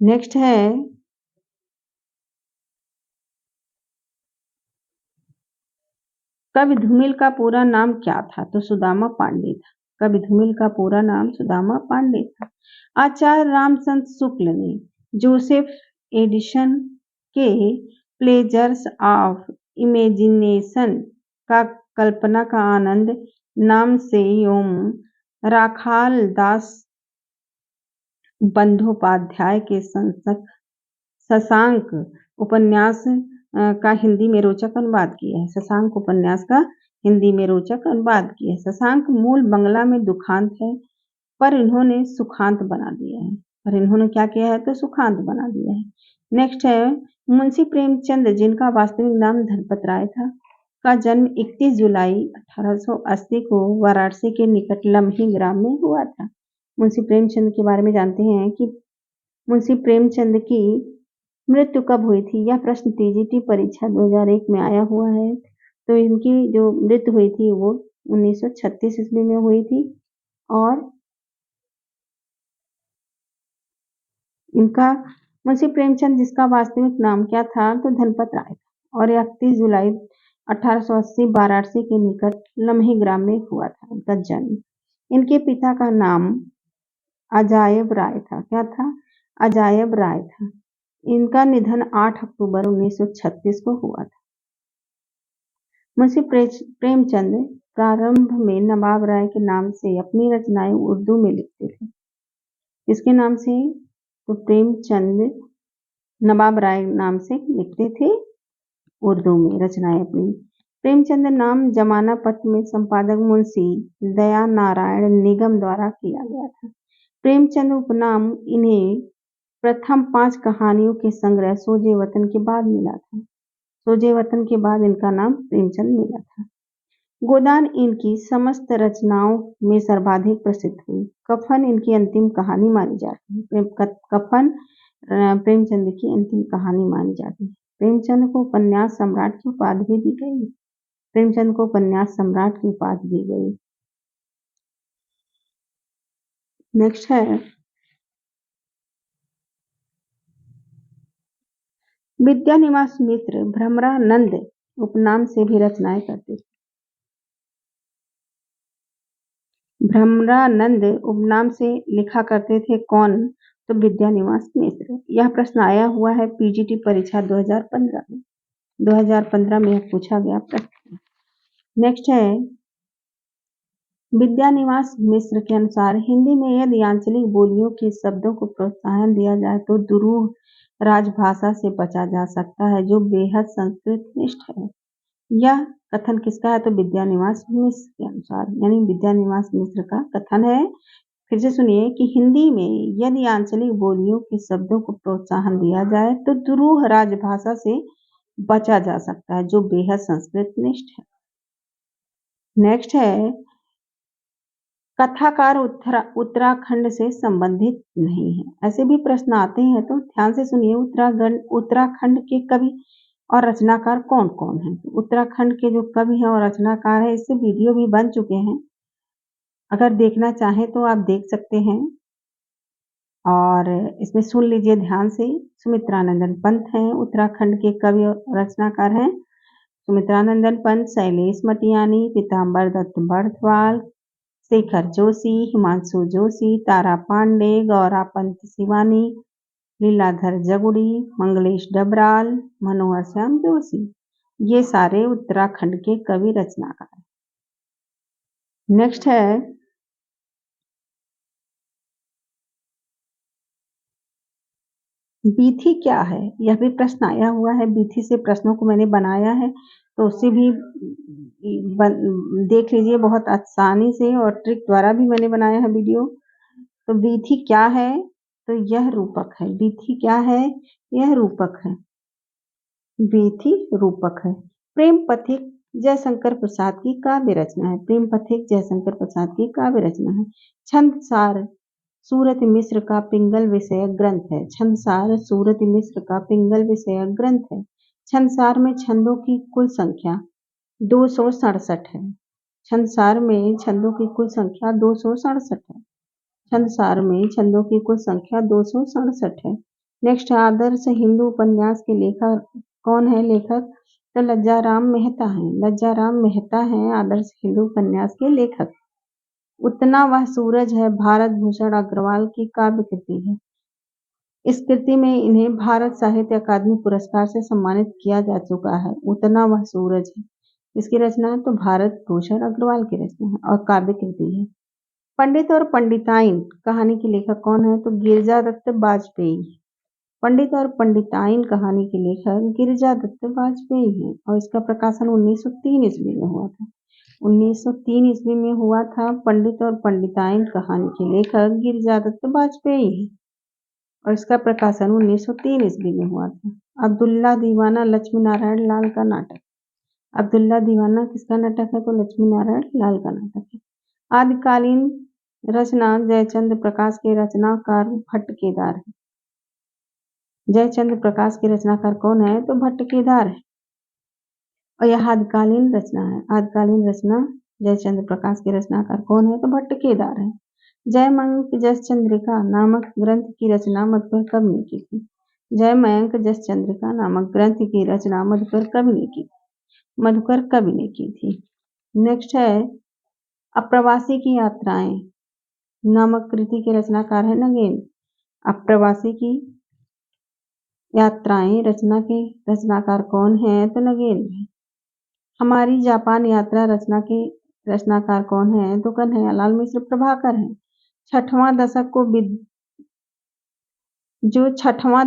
नेक्स्ट है, कवि धूमिल का पूरा नाम क्या था? तो सुदामा पांडे था। कवि धूमिल का पूरा नाम सुदामा पांडे था। आचार्य रामचंद्र शुक्ल ने जोसेफ एडिसन के प्लेजर्स ऑफ इमेजिनेशन का कल्पना का आनंद नाम से एवं राखाल दास बंदोपाध्याय के शशांक उपन्यास का हिंदी में रोचक अनुवाद किया है। शशांक उपन्यास का हिंदी में रोचक अनुवाद किया है। शशांक मूल बंगला में दुखांत है, पर इन्होंने सुखांत बना दिया है। पर इन्होंने क्या किया है तो सुखांत बना दिया है। नेक्स्ट है मुंशी प्रेमचंद, जिनका वास्तविक नाम धनपत राय था, का जन्म 31 जुलाई 1880 को वाराणसी के निकट लम्ही ग्राम में हुआ था। मुंशी प्रेमचंद के बारे में जानते हैं कि मुंशी प्रेमचंद की मृत्यु कब हुई थी। यह प्रश्न टीजीटी परीक्षा 2001 में आया हुआ है। तो इनकी जो मृत्यु हुई थी वो 1936 ईस्वी में हुई थी और इनका मुंशी प्रेमचंद जिसका वास्तविक नाम क्या था तो धनपत राय था और 31 जुलाई 1880 वाराणसी के निकट लम्ही ग्राम में हुआ था इनका जन्म। इनके पिता का नाम अजायब राय था। क्या था? अजायब राय था। इनका निधन 8 अक्टूबर 1936 को हुआ था। मुंशी प्रेमचंद प्रारंभ में नवाब राय के नाम से अपनी रचनाएं उर्दू में लिखते थे। इसके नाम से तो प्रेमचंद नवाब राय नाम से लिखते थे उर्दू में रचनाएं अपनी। प्रेमचंद नाम जमाना पत्र में संपादक मुंशी दया नारायण निगम द्वारा किया गया था। प्रेमचंद उपनाम इन्हें प्रथम 5 कहानियों के संग्रह सोजे वतन के बाद मिला था। सोजे वतन के बाद इनका नाम प्रेमचंद मिला था। गोदान इनकी समस्त रचनाओं में सर्वाधिक प्रसिद्ध हुई। कफन इनकी अंतिम कहानी मानी जाती है। कफन प्रेमचंद की अंतिम कहानी मानी जाती है। प्रेमचंद को उपन्यास सम्राट की उपाधि भी दी गई। प्रेमचंद को उपन्यास सम्राट की उपाधि दी गई। नेक्स्ट है विद्यानिवास मिश्र भ्रमरानंद उपनाम से भी रचनाएं करते थे। भ्रमरानंद उपनाम से लिखा करते थे कौन? तो विद्यानिवास मिश्र। यह प्रश्न आया हुआ है पीजीटी परीक्षा 2015 में। 2015 में यह पूछा गया प्रश्न। नेक्स्ट है विद्यानिवास मिश्र के अनुसार हिंदी में यदि आंचलिक बोलियों के शब्दों को प्रोत्साहन दिया जाए तो दुरूह राजभाषा से बचा जा सकता है जो बेहद संस्कृत निष्ठ है। यह कथन किसका है? तो विद्यानिवास मिश्र के अनुसार, यानी विद्यानिवास मिश्र का कथन है। फिर से सुनिए कि हिंदी में यदि आंचलिक बोलियों के शब्दों को प्रोत्साहन दिया जाए तो दुरूह राजभाषा से बचा जा सकता है जो बेहद संस्कृत निष्ठ है। नेक्स्ट है कथाकार उत्तराखंड से संबंधित नहीं है। ऐसे भी प्रश्न आते हैं तो ध्यान से सुनिए। उत्तराखंड के कवि और रचनाकार कौन कौन है? उत्तराखंड के जो कवि हैं और रचनाकार हैं इससे वीडियो भी बन चुके हैं, अगर देखना चाहें तो आप देख सकते हैं और इसमें सुन लीजिए ध्यान से। सुमित्रानंदन पंत हैं उत्तराखंड के कवि और रचनाकार हैं। सुमित्रानंदन पंत, शैलेश मटियानी, पीताम्बर दत्त बर्थवाल, शेखर जोशी, हिमांशु जोशी, तारा पांडे, गौरा पंत शिवानी, लीलाधर जगुड़ी, मंगलेश डबराल, मनोहर श्याम जोशी, ये सारे उत्तराखंड के कवि रचनाकार। नेक्स्ट है बीथी क्या है? यह भी प्रश्न आया हुआ है। बीथी से प्रश्नों को मैंने बनाया है तो उससे भी देख लीजिए, बहुत आसानी से और ट्रिक द्वारा भी मैंने बनाया है वीडियो। तो बीथी क्या है? तो यह रूपक है। बीथी क्या है? यह रूपक है। बीथी रूपक है। प्रेम पथिक जयशंकर प्रसाद की काव्य रचना है। प्रेम पथिक जयशंकर प्रसाद की काव्य रचना है। छंदसार सूरत मिश्र का पिंगल विषयक ग्रंथ है। छंदसार सूरत मिश्र का पिंगल विषयक ग्रंथ है। छंदसार में छंदों की कुल संख्या 267 है। छंदसार में छंदों की कुल संख्या 267 है। छंदसार में छंदों की कुल संख्या 267 है। नेक्स्ट आदर्श हिंदू उपन्यास के लेखक कौन है? लेखक तो लज्जाराम मेहता हैं। लज्जाराम मेहता हैं आदर्श हिंदू उपन्यास के लेखक। उतना वह सूरज है भारत भूषण अग्रवाल की काव्य कृति है। इस कृति में इन्हें भारत साहित्य अकादमी पुरस्कार से सम्मानित किया जा चुका है। उतना वह सूरज है। इसकी रचना है तो भारत भूषण अग्रवाल की रचना है और काव्य कृति है। पंडित और पंडिताइन कहानी के लेखक कौन है तो गिरिजा दत्त बाजपेयी। पंडित और पंडिताइन कहानी के लेखक गिरिजा दत्त बाजपेयी हैं और इसका प्रकाशन 1903 ईस्वी में हुआ था। 1903 ईस्वी में हुआ था। पंडित और पंडिताइन कहानी के लेखक गिरिजा दत्त बाजपेयी हैं और इसका प्रकाशन 1903 ईस्वी में हुआ था। अब्दुल्ला दीवाना लक्ष्मी नारायण लाल का नाटक। अब्दुल्ला दीवाना किसका नाटक है तो लक्ष्मी नारायण लाल का नाटक है। आदिकालीन रचना जयचंद्र प्रकाश के रचनाकार भट्ट केदार है। जयचंद्र प्रकाश के रचनाकार कौन है तो भट्ट केदार है और यह आदिकालीन रचना है। आदिकालीन रचना जयचंद्र प्रकाश के रचनाकार कौन है तो भट्ट केदार है। जयमंक जस चंद्रिका नामक ग्रंथ की रचना मधुकर कवि ने की थी। जयमंक जस चंद्रिका नामक ग्रंथ की रचना मधुकर कवि ने की थी। नेक्स्ट है अप्रवासी की यात्राएं नामक कृति के रचनाकार है नगेंद्र। अप्रवासी की यात्राएं रचना के रचनाकार कौन है तो नगेंद्र है। हमारी जापान यात्रा रचना के रचनाकार कौन है तो कन्हैयालाल मिश्र प्रभाकर है। छठवां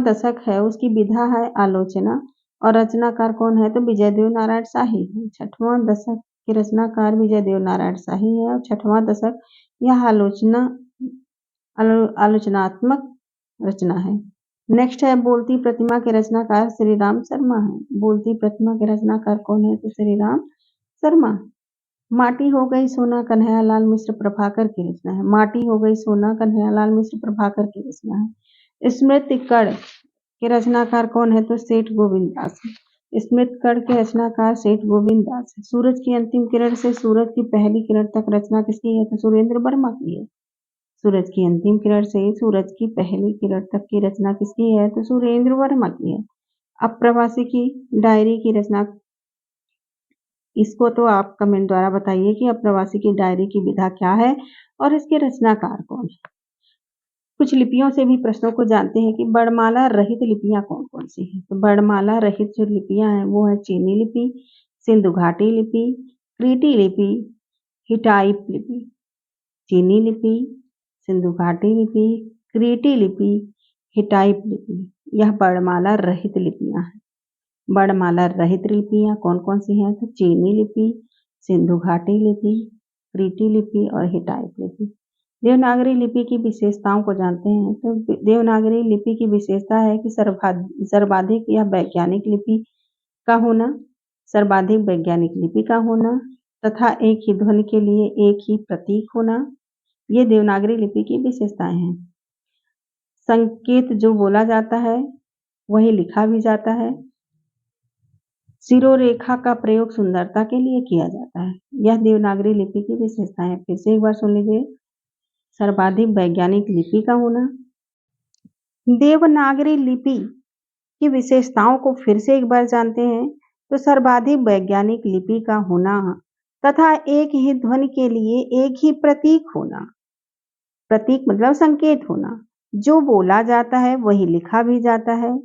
दशक है उसकी विधा है आलोचना और रचनाकार कौन है तो विजयदेव नारायण शाही है। छठवां दशक के रचनाकार विजयदेव नारायण शाही है और छठवां दशक यह आलोचनात्मक रचना है। नेक्स्ट है बोलती प्रतिमा के रचनाकार श्री राम शर्मा है। बोलती प्रतिमा के रचनाकार कौन है तो श्री राम शर्मा। माटी हो गई सोना कन्हैयालाल मिश्र प्रभाकर की रचना है। माटी हो गई सोना कन्हैयालाल मिश्र प्रभाकर की रचना है। स्मृति कण के रचनाकार कौन है तो सेठ गोविंद दास है। स्मृति कण के रचनाकार सेठ गोविंद दास है। सूरज की अंतिम किरण से सूरज की पहली किरण तक रचना किसकी है तो सुरेंद्र वर्मा की है। सूरज की अंतिम किरण से सूरज की पहली किरण तक की रचना किसकी है तो सुरेंद्र वर्मा की है। अप्रवासी की डायरी की रचना इसको तो आप कमेंट द्वारा बताइए कि अप्रवासी की डायरी की विधा क्या है और इसके रचनाकार कौन है। कुछ लिपियों से भी प्रश्नों को जानते हैं कि वर्णमाला रहित लिपियां कौन कौन सी हैं तो वर्णमाला रहित जो लिपियां हैं वो है चीनी लिपि, सिंधु घाटी लिपि, क्रीटी लिपि, हिटाइप लिपि। चीनी लिपि, सिंधु घाटी लिपि, क्रीटी लिपि, हिटाइप लिपि यह वर्णमाला रहित लिपियां हैं। वर्णमाला रहित लिपियां कौन कौन सी हैं तो चीनी लिपि, सिंधु घाटी लिपि, क्रीटी लिपि और हिटाइप लिपि। देवनागरी लिपि की विशेषताओं को जानते हैं तो देवनागरी लिपि की विशेषता है कि सर्वाधिक या वैज्ञानिक लिपि का होना, सर्वाधिक वैज्ञानिक लिपि का होना तथा एक ही ध्वनि के लिए एक ही प्रतीक होना, ये देवनागरी लिपि की विशेषताएं हैं। संकेत जो बोला जाता है वही लिखा भी जाता है। शिरोरेखा का प्रयोग सुंदरता के लिए किया जाता है। यह देवनागरी लिपि की विशेषता है। फिर से एक बार सुन लीजिए। सर्वाधिक वैज्ञानिक लिपि का होना। देवनागरी लिपि की विशेषताओं को फिर से एक बार जानते हैं तो सर्वाधिक वैज्ञानिक लिपि का होना तथा एक ही ध्वनि के लिए एक ही प्रतीक होना। प्रतीक मतलब संकेत होना। जो बोला जाता है वही लिखा भी जाता है।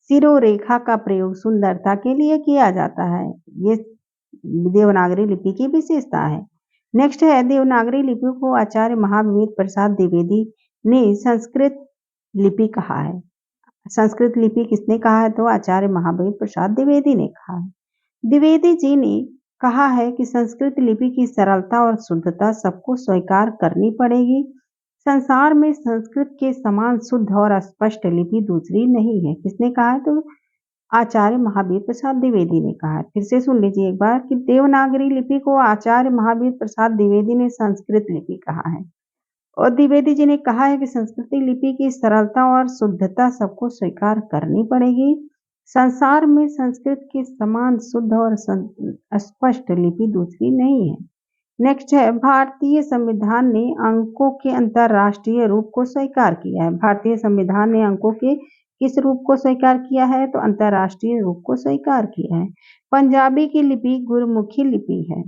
शिरोरेखा का प्रयोग सुंदरता के लिए किया जाता है। ये देवनागरी लिपि की विशेषता है। नेक्स्ट है देवनागरी लिपि को आचार्य महावीर प्रसाद द्विवेदी ने संस्कृत लिपि कहा है। संस्कृत लिपि किसने कहा है तो आचार्य महावीर प्रसाद द्विवेदी ने कहा है। द्विवेदी जी ने कहा है कि संस्कृत लिपि की सरलता और शुद्धता सबको स्वीकार करनी पड़ेगी। संसार में संस्कृत के समान शुद्ध और स्पष्ट लिपि दूसरी नहीं है। किसने कहा है तो आचार्य महावीर प्रसाद द्विवेदी ने कहा है। फिर से सुन लीजिए एक बार कि देवनागरी लिपि को आचार्य महावीर प्रसाद द्विवेदी ने संस्कृत लिपि कहा है और द्विवेदी जी ने कहा है कि संस्कृत लिपि की सरलता और शुद्धता सबको स्वीकार करनी पड़ेगी। संसार में संस्कृत के समान शुद्ध और स्पष्ट लिपि दूसरी नहीं है। नेक्स्ट है भारतीय संविधान ने अंकों के अंतरराष्ट्रीय रूप को स्वीकार किया है। भारतीय संविधान ने अंकों के किस रूप को स्वीकार किया है तो अंतरराष्ट्रीय रूप को स्वीकार किया है। पंजाबी की लिपि गुरमुखी लिपि है।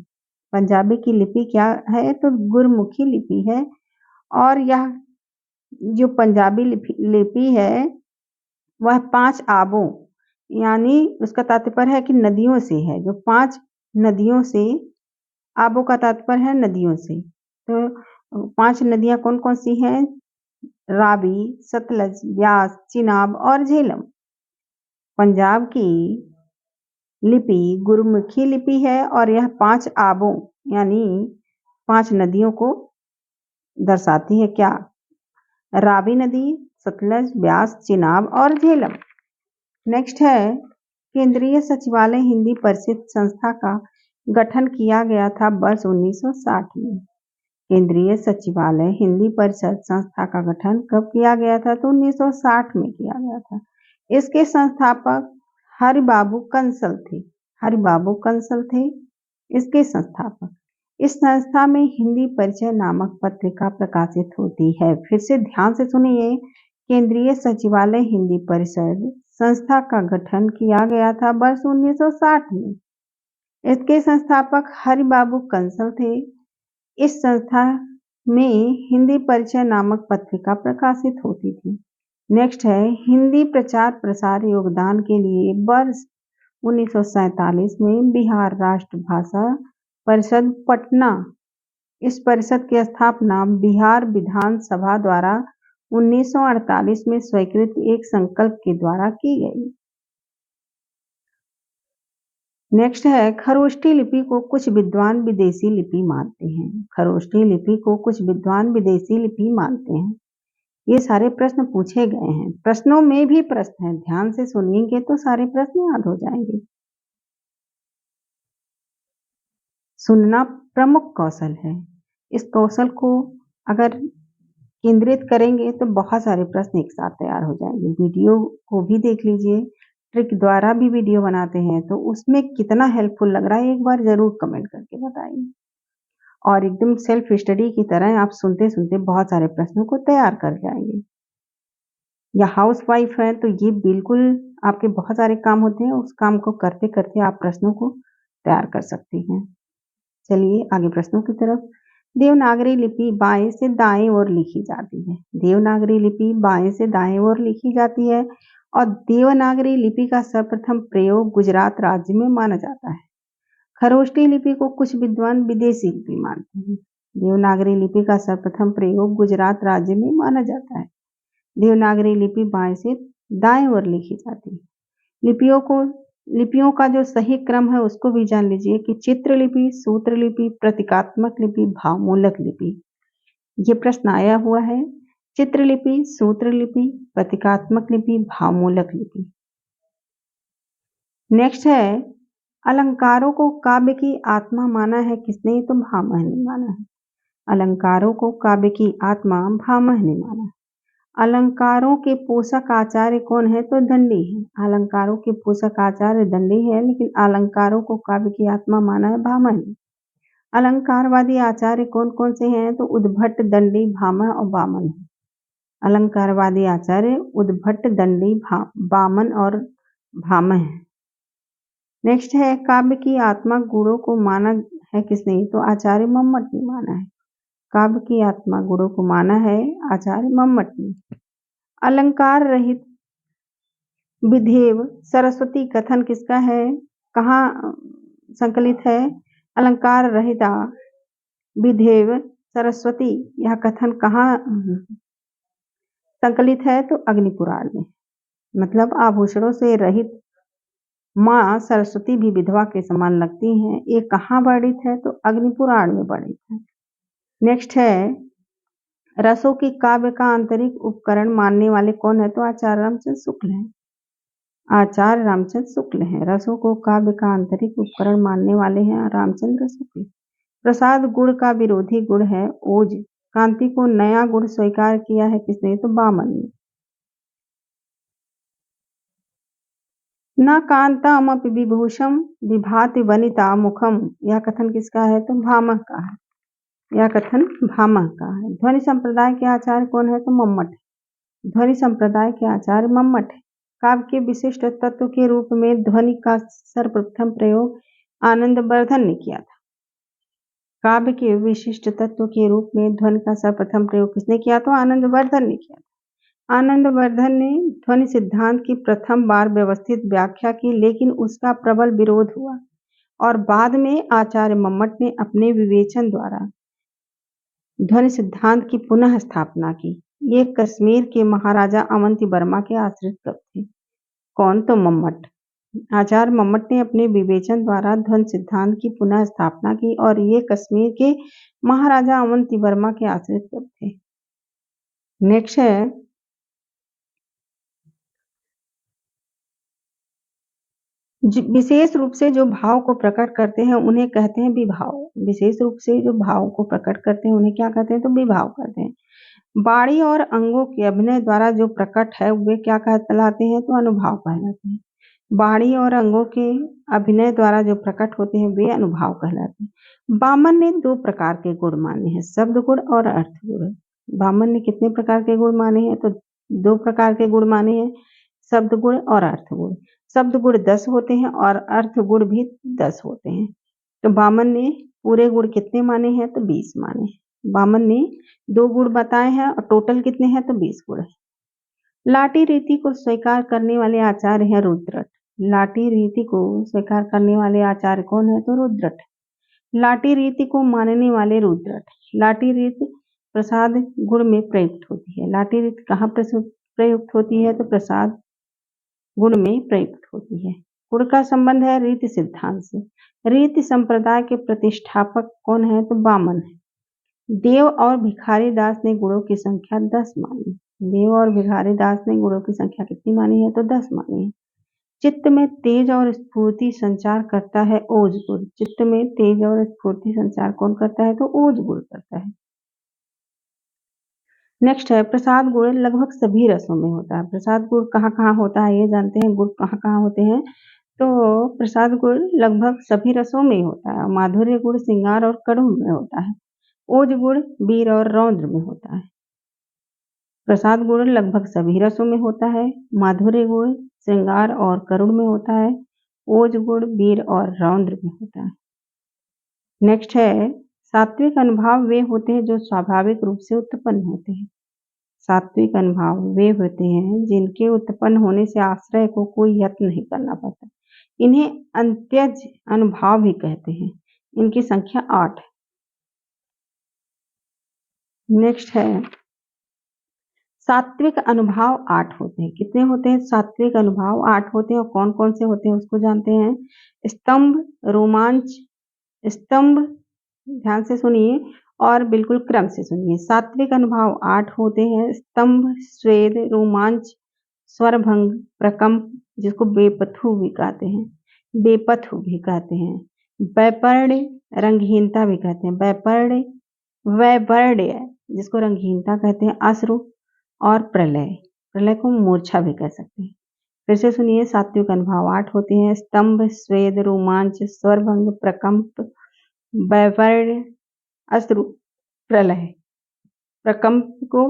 पंजाबी की लिपि क्या है तो गुरमुखी लिपि है और यह जो पंजाबी लिपि है वह 5 आबों यानी उसका तात्पर्य है कि नदियों से है, जो 5 नदियों से, आबों का तात्पर्य है नदियों से। तो 5 नदियां कौन कौन सी हैं? रावी, सतलज, ब्यास, चिनाब और झेलम। पंजाब की लिपि गुरुमुखी लिपि है और यह 5 आबों यानी 5 नदियों को दर्शाती है। क्या? रावी नदी, सतलज, ब्यास, चिनाब और झेलम। नेक्स्ट है, केंद्रीय सचिवालय हिंदी परिषद संस्था का गठन किया गया था वर्ष 1960 में। केंद्रीय सचिवालय हिंदी परिषद संस्था का गठन कब किया गया था? तो 1960 में किया गया था। इसके संस्थापक हरिबाबू कंसल थे। हरिबाबू कंसल थे इसके संस्थापक। इस संस्था में हिंदी परिचय नामक पत्रिका प्रकाशित होती है। फिर से ध्यान से सुनिए, केंद्रीय सचिवालय हिंदी परिषद संस्था का गठन किया गया था वर्ष 1960 में। इसके संस्थापक हरिबाबू कंसल थे। इस संस्था में हिंदी परिचय नामक पत्रिका प्रकाशित होती थी। नेक्स्ट है, हिंदी प्रचार प्रसार योगदान के लिए वर्ष 1947 में बिहार राष्ट्र भाषा परिषद पटना, इस परिषद की स्थापना बिहार विधानसभा द्वारा 1948 में स्वीकृत एक संकल्प के द्वारा की गई। नेक्स्ट है, खरोष्ठी लिपि को कुछ विद्वान विदेशी लिपि मानते हैं। खरोष्ठी लिपि को कुछ विद्वान विदेशी लिपि मानते हैं। ये सारे प्रश्न पूछे गए हैं, प्रश्नों में भी प्रश्न है, ध्यान से सुनिएंगे तो सारे प्रश्न याद हो जाएंगे। सुनना प्रमुख कौशल है। इस कौशल को अगर केंद्रित करेंगे तो बहुत सारे प्रश्न एक साथ तैयार हो जाएंगे। वीडियो को भी देख लीजिए, ट्रिक द्वारा भी वीडियो बनाते हैं तो उसमें कितना हेल्पफुल लग रहा है एक बार जरूर कमेंट करके बताइए। और एकदम सेल्फ स्टडी की तरह आप सुनते सुनते बहुत सारे प्रश्नों को तैयार कर जाएंगे। या हाउस वाइफ है तो ये बिल्कुल आपके बहुत सारे काम होते हैं, उस काम को करते करते आप प्रश्नों को तैयार कर सकती हैं। चलिए आगे प्रश्नों की तरफ। देवनागरी लिपि बाएं से दाएं ओर लिखी जाती है। देवनागरी लिपि बाएं से दाएं ओर लिखी जाती है और देवनागरी लिपि का सर्वप्रथम प्रयोग गुजरात राज्य में माना जाता है। खरोष्ठी लिपि को कुछ विद्वान विदेशी लिपि मानते हैं। देवनागरी लिपि का सर्वप्रथम प्रयोग गुजरात राज्य में माना जाता है। देवनागरी लिपि बाएं से दाएं ओर लिखी जाती है। लिपियों का जो सही क्रम है उसको भी जान लीजिए कि चित्र लिपि, सूत्र लिपि, प्रतीकात्मक लिपि, भावमूलक लिपि। ये प्रश्न आया हुआ है, चित्र लिपि, सूत्र लिपि, प्रतीकात्मक लिपि, भावमूलक लिपि। नेक्स्ट है, अलंकारों को काव्य की आत्मा माना है किसने? तो भामह ने माना है। अलंकारों को काव्य की आत्मा भामह ने माना है। अलंकारों के पोषक आचार्य कौन है? तो दंडी है। अलंकारों के पोषक आचार्य दंडी है, लेकिन अलंकारों को काव्य की आत्मा माना है भामह ने। अलंकारवादी आचार्य कौन कौन से हैं? तो उद्भट, दंडी, भामह और वामन है। अलंकारवादी आचार्य उद्भट, दंडी, वामन और भामह है। नेक्स्ट है, काव्य की आत्मा गुणों को माना है किसने? तो आचार्य मम्मट ने माना है। काव्य की आत्मा गुणों को माना है आचार्य मम्मट ने। अलंकार रहित विधेव सरस्वती कथन किसका है? कहाँ संकलित है? अलंकार रहिता विधेव सरस्वती, यह कथन कहाँ संकलित है? तो अग्निपुराण में। मतलब आभूषणों से रहित माँ सरस्वती भी विधवा के समान लगती हैं, ये कहाँ वर्णित है? तो अग्निपुराण में वर्णित है। नेक्स्ट है, रसों की काव्य का आंतरिक उपकरण मानने वाले कौन है? तो आचार्य रामचंद्र शुक्ल हैं। आचार्य रामचंद्र शुक्ल हैं। रसों को काव्य का आंतरिक उपकरण मानने वाले हैं रामचंद्र शुक्ल। प्रसाद गुण का विरोधी गुण है ओज। कांति को नया गुण स्वीकार किया है किसने? तो वामन ने। न कांतामपि विभूषम विभाति वनिता मुखम, यह कथन किसका है? तो भामह का है। यह कथन भामह का है। ध्वनि संप्रदाय के आचार्य कौन है? तो मम्मट है। ध्वनि संप्रदाय के आचार्य मम्मट है। काव्य के विशिष्ट तत्व के रूप में ध्वनि का सर्वप्रथम प्रयोग आनंदवर्धन ने किया था। काव्य के विशिष्ट तत्व के रूप में ध्वनि का सर्वप्रथम प्रयोग किसने किया? तो आनंदवर्धन ने किया। आनंदवर्धन ने ध्वनि सिद्धांत की प्रथम बार व्यवस्थित व्याख्या की, लेकिन उसका प्रबल विरोध हुआ और बाद में आचार्य मम्मट ने अपने विवेचन द्वारा ध्वनि सिद्धांत की पुनः स्थापना की। ये कश्मीर के महाराजा अवंती वर्मा के आश्रित कवि थे। कौन? तो मम्मट। आचार्य मम्मट ने अपने विवेचन द्वारा ध्वनि सिद्धांत की पुनः स्थापना की और ये कश्मीर के महाराजा अवंती वर्मा के आश्रित कवि थे। नेक्स्ट है विशेष रूप से जो भाव को प्रकट करते हैं उन्हें कहते हैं विभाव। विशेष रूप से जो भाव को प्रकट करते हैं उन्हें क्या कहते हैं? तो विभाव कहते हैं। बाणी और अंगों के अभिनय द्वारा जो प्रकट है वे क्या कहलाते हैं? तो अनुभाव कहलाते हैं। बाणी और अंगों के अभिनय द्वारा जो प्रकट होते हैं वे अनुभाव कहलाते हैं। वामन ने दो प्रकार के गुण माने हैं, शब्द गुण और अर्थ गुण। वामन ने कितने प्रकार के गुण माने हैं? तो दो प्रकार के गुण माने हैं, शब्द गुण और अर्थ गुण। शब्द गुण 10 होते हैं और अर्थ गुण भी 10 होते हैं। तो वामन ने पूरे गुण कितने माने हैं? तो 20 माने हैं। वामन ने 2 गुण बताए हैं और टोटल कितने हैं? तो 20 गुण है। लाटी रीति को स्वीकार करने वाले आचार्य हैं रुद्रट। लाटी रीति को स्वीकार करने वाले आचार्य कौन है? तो रुद्रट। लाटी रीति को मानने वाले रुद्रट। लाटी रीति प्रसाद गुण में प्रयुक्त होती है। लाटी रीति कहाँ प्रयुक्त होती है? तो प्रसाद गुण में प्रयुक्त होती है। गुण का संबंध है रीति सिद्धांत से। रीति संप्रदाय के प्रतिष्ठापक कौन है? तो वामन है। देव और भिखारी दास ने गुणों की संख्या 10 मानी। देव और भिखारी दास ने गुणों की संख्या कितनी मानी है? तो 10 मानी है। चित्त में तेज और स्फूर्ति संचार करता है ओज गुण। चित्त में तेज और स्फूर्ति संचार कौन करता है? तो ओज गुण करता है। नेक्स्ट है प्रसाद गुण लगभग सभी रसों में होता है। प्रसाद गुण कहाँ कहाँ होता है ये जानते हैं। गुण कहाँ कहाँ होते हैं? तो प्रसाद गुण लगभग सभी रसों में होता है। माधुर्य गुण श्रृंगार और करुण में होता है। ओज गुण वीर और रौद्र में होता है। प्रसाद गुण लगभग सभी रसों में होता है। माधुर्य गुण श्रृंगार और करुण में होता है। ओज गुण वीर और रौद्र में होता है। नेक्स्ट है सात्विक अनुभाव वे होते हैं जो स्वाभाविक रूप से उत्पन्न होते हैं। सात्विक अनुभाव वे होते हैं जिनके उत्पन्न होने से आश्रय को कोई यत्न नहीं करना पड़ता। इन्हें अंत्यज अनुभाव भी कहते हैं। इनकी संख्या 8 है। नेक्स्ट है सात्विक अनुभाव 8 होते हैं। कितने होते हैं? सात्विक अनुभाव 8 होते हैं और कौन कौन से होते हैं उसको जानते हैं। स्तंभ, रोमांच, स्तंभ, ध्यान से सुनिए और बिल्कुल क्रम से सुनिए। सात्विक अनुभाव 8 होते हैं। स्तंभ, स्वेद, रोमांच, स्वरभंग, प्रकंप जिसको बेपथु भी कहते हैं, बेपथु भी कहते हैं, वैपर्ण्य, रंगहीनता भी कहते हैं। वैपर्ण्य, वैवर्ण्य जिसको रंगहीनता कहते हैं, अश्रु और प्रलय, प्रलय को मूर्छा भी कह सकते हैं। फिर से सुनिए सात्विक अनुभाव 8 होते हैं। स्तंभ, स्वेद, रोमांच, स्वरभंग, प्रकंप, वैवर्ण्य, अश्रु, प्रलय। प्रकंप को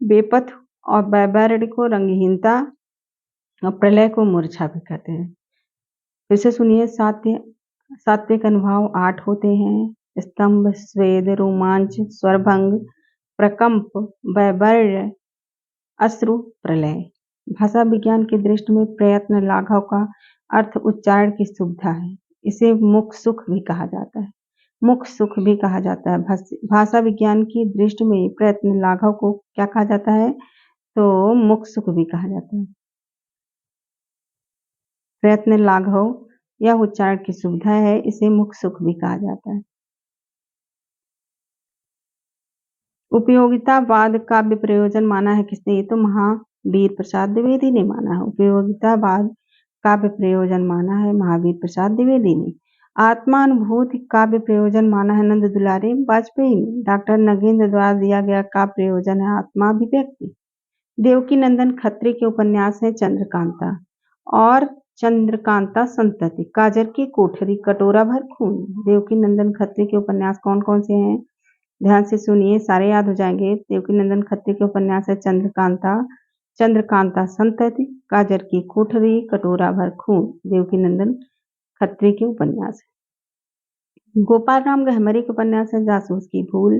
बेपथ और वैवर्ण्य को रंगहीनता और प्रलय को मूर्छा भी कहते हैं। फिर से सुनिए सात्विक अनुभाव 8 होते हैं। स्तंभ, स्वेद, रोमांच, स्वरभंग, प्रकंप, वैवर्ण्य, अश्रु, प्रलय। भाषा विज्ञान की दृष्टि में प्रयत्न लाघव का अर्थ उच्चारण की सुविधा है। इसे मुख सुख भी कहा जाता है। मुख सुख भी कहा जाता है। भाषा विज्ञान की दृष्टि में प्रयत्न लाघव को क्या कहा जाता है? तो मुख सुख भी कहा जाता है। प्रयत्न लाघव यह उच्चारण की सुविधा है, इसे मुख सुख भी कहा जाता है। उपयोगितावाद काव्य प्रयोजन माना है किसने? ये तो महावीर प्रसाद द्विवेदी ने माना है। उपयोगितावाद काव्य प्रयोजन माना है महावीर प्रसाद द्विवेदी ने। आत्मानुभूति काव्य प्रयोजन माना है नंद दुलारे वाजपेयी ने। डॉक्टर नगेंद्र द्वारा दिया गया काव्य प्रयोजन है आत्मा अभिव्यक्ति। देवकी नंदन खत्री के उपन्यास है चंद्रकांता और चंद्रकांता संतति, काजर की कोठरी, कटोरा भर खून। देवकी नंदन खत्री के उपन्यास कौन कौन से हैं? ध्यान से सुनिए, सारे याद हो जाएंगे। देवकी नंदन खत्री के उपन्यास है चंद्रकांता, चंद्रकांता संतति, काजर की कोठरी, कटोरा भर खून। देवकी नंदन खत्री के उपन्यास है। गोपाल राम गहमरी के उपन्यास है जासूस की भूल,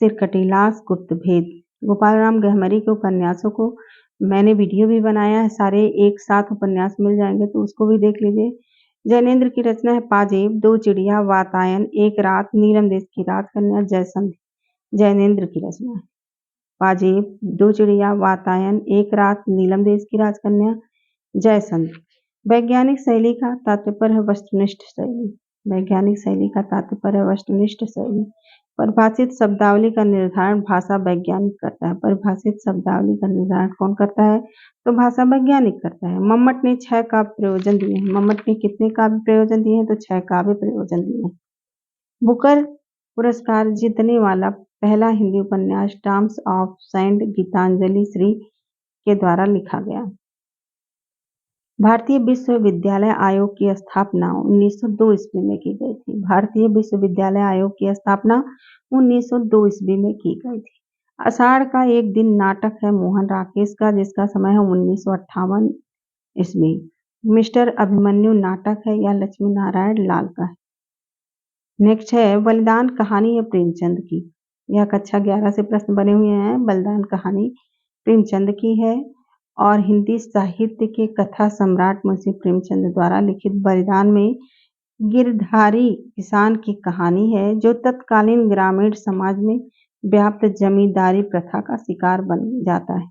सिरकटी लाश, गुप्त भेद। गोपाल राम गहमरी के उपन्यासों को मैंने वीडियो भी बनाया है, सारे एक साथ उपन्यास मिल जाएंगे तो उसको भी देख लीजिए। जैनेन्द्र की रचना है पाजेब, दो चिड़िया, वातायन, एक रात, नीलम देश की राजकन्या, जयसंध। जैनेन्द्र की रचना है पाजेब, दो चिड़िया, वातायन, एक रात, नीलम देश की राजकन्या, जयसंध। वैज्ञानिक शैली का तात्पर्य है वस्तुनिष्ठ शैली। वैज्ञानिक शैली का तात्पर्य है वस्तुनिष्ठ शैली। परिभाषित शब्दावली का निर्धारण भाषा वैज्ञानिक करता है। परिभाषित शब्दावली का निर्धारण कौन करता है? तो भाषा वैज्ञानिक करता है। मम्मट ने 6 काव्य प्रयोजन दिए हैं। मम्मट ने कितने काव्य प्रयोजन दिए हैं? तो 6 काव्य प्रयोजन दिए हैं। बुकर पुरस्कार जीतने वाला पहला हिंदी उपन्यास tombs of sand Geetanjali Shree के द्वारा लिखा गया। भारतीय विश्वविद्यालय आयोग की स्थापना 1902 ईस्वी में की गई थी। भारतीय विश्वविद्यालय आयोग की स्थापना 1902 ईस्वी में की गई थी। आषाढ़ का एक दिन नाटक है मोहन राकेश का, जिसका समय है 1958 ईस्वी। मिस्टर अभिमन्यु नाटक है या लक्ष्मी नारायण लाल का है। नेक्स्ट है बलिदान कहानी है प्रेमचंद की। यह कक्षा 11 से प्रश्न बने हुए हैं। बलिदान कहानी प्रेमचंद की है और हिंदी साहित्य के कथा सम्राट मुंशी प्रेमचंद द्वारा लिखित बलिदान में गिरधारी किसान की कहानी है जो तत्कालीन ग्रामीण समाज में व्याप्त जमींदारी प्रथा का शिकार बन जाता है।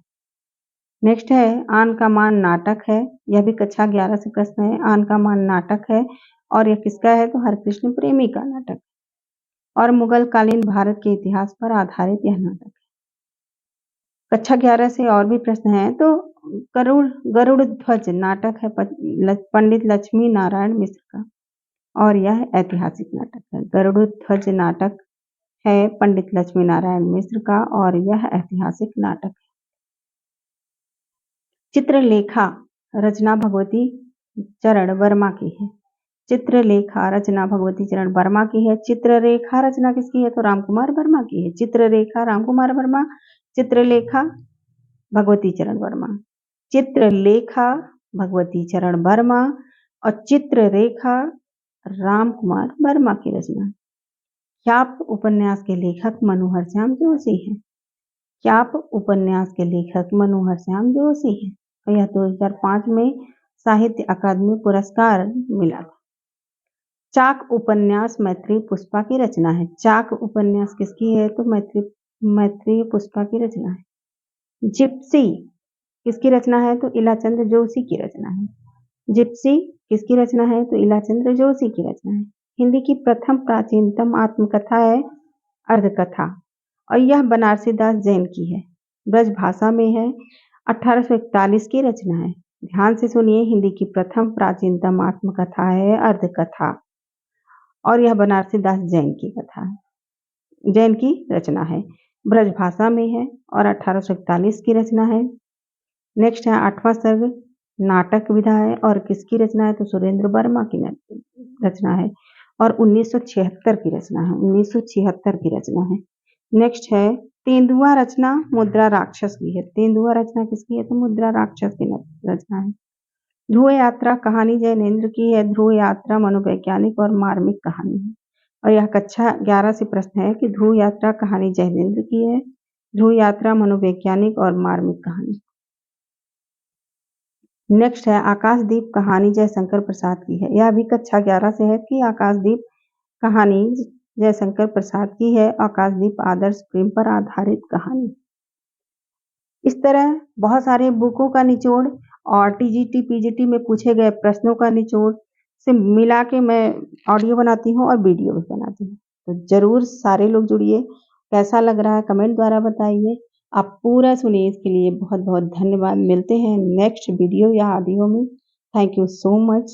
नेक्स्ट है आन का मान नाटक है। यह भी कक्षा 11 से प्रश्न है। आन का मान नाटक है और यह किसका है? तो हरकृष्ण प्रेमी का नाटक और मुगल कालीन भारत के इतिहास पर आधारित यह नाटक है। कक्षा 11 से और भी प्रश्न हैं तो गरुड़ ध्वज नाटक है पंडित लक्ष्मी नारायण मिश्र का और यह ऐतिहासिक नाटक है। गरुड़ ध्वज नाटक है पंडित लक्ष्मी नारायण मिश्र का और यह ऐतिहासिक नाटक है। चित्रलेखा रचना भगवती चरण वर्मा की है। चित्रलेखा रचना भगवती चरण वर्मा की है। चित्ररेखा रचना किसकी है? तो रामकुमार वर्मा की है। चित्ररेखा रामकुमार वर्मा, चित्रलेखा भगवती चरण वर्मा। चित्रलेखा भगवती चरण वर्मा और चित्ररेखा रामकुमार वर्मा की रचना है। ख्याप उपन्यास के लेखक मनोहर श्याम जोशी हैं। ख्याप उपन्यास के लेखक मनोहर श्याम जोशी हैं और यह 2005 में साहित्य अकादमी पुरस्कार मिला था। चाक उपन्यास मैत्रेय पुष्पा की रचना है। चाक उपन्यास किसकी है? तो मैत्रेय पुष्पा की रचना है। जिप्सी किसकी रचना है? तो इलाचंद्र जोशी की रचना है। जिप्सी किसकी रचना है? तो इलाचंद्र जोशी की रचना है। हिंदी की प्रथम प्राचीनतम आत्मकथा है अर्धकथा और यह बनारसी दास जैन की है। ब्रज भाषा में है। 1841 की रचना है। ध्यान से सुनिए, हिंदी की प्रथम प्राचीनतम आत्मकथा है अर्धकथा और यह बनारसी दास जैन की कथा है, जैन की रचना है। ब्रज भाषा में है और 1841 की रचना है। नेक्स्ट है 8वां सर्ग नाटक विधा है और किसकी रचना है? तो सुरेंद्र वर्मा की रचना है और 1976 की रचना है। 1976 की रचना है। नेक्स्ट है तेंदुआ रचना मुद्रा राक्षस की है। तेंदुआ रचना किसकी है? तो मुद्रा राक्षस की रचना है। ध्रुव यात्रा कहानी जैनेन्द्र की है। ध्रुव यात्रा मनोवैज्ञानिक और मार्मिक कहानी है और यह कक्षा 11 से प्रश्न है कि ध्रुव यात्रा कहानी जैनेन्द्र की है। ध्रुव यात्रा मनोवैज्ञानिक और मार्मिक कहानी। नेक्स्ट है आकाशदीप कहानी जयशंकर प्रसाद की है। यह भी कक्षा 11 से है कि आकाशदीप कहानी जयशंकर प्रसाद की है। आकाशदीप आदर्श प्रेम पर आधारित कहानी। इस तरह बहुत सारे बुकों का निचोड़ और टीजीटी पीजीटी में पूछे गए प्रश्नों का निचोड़ से मिला के मैं ऑडियो बनाती हूँ और वीडियो भी बनाती हूँ। तो जरूर सारे लोग जुड़िए। कैसा लग रहा है कमेंट द्वारा बताइए। आप पूरा सुनिए, इसके लिए बहुत बहुत धन्यवाद। मिलते हैं नेक्स्ट वीडियो या ऑडियो में। Thank you so much.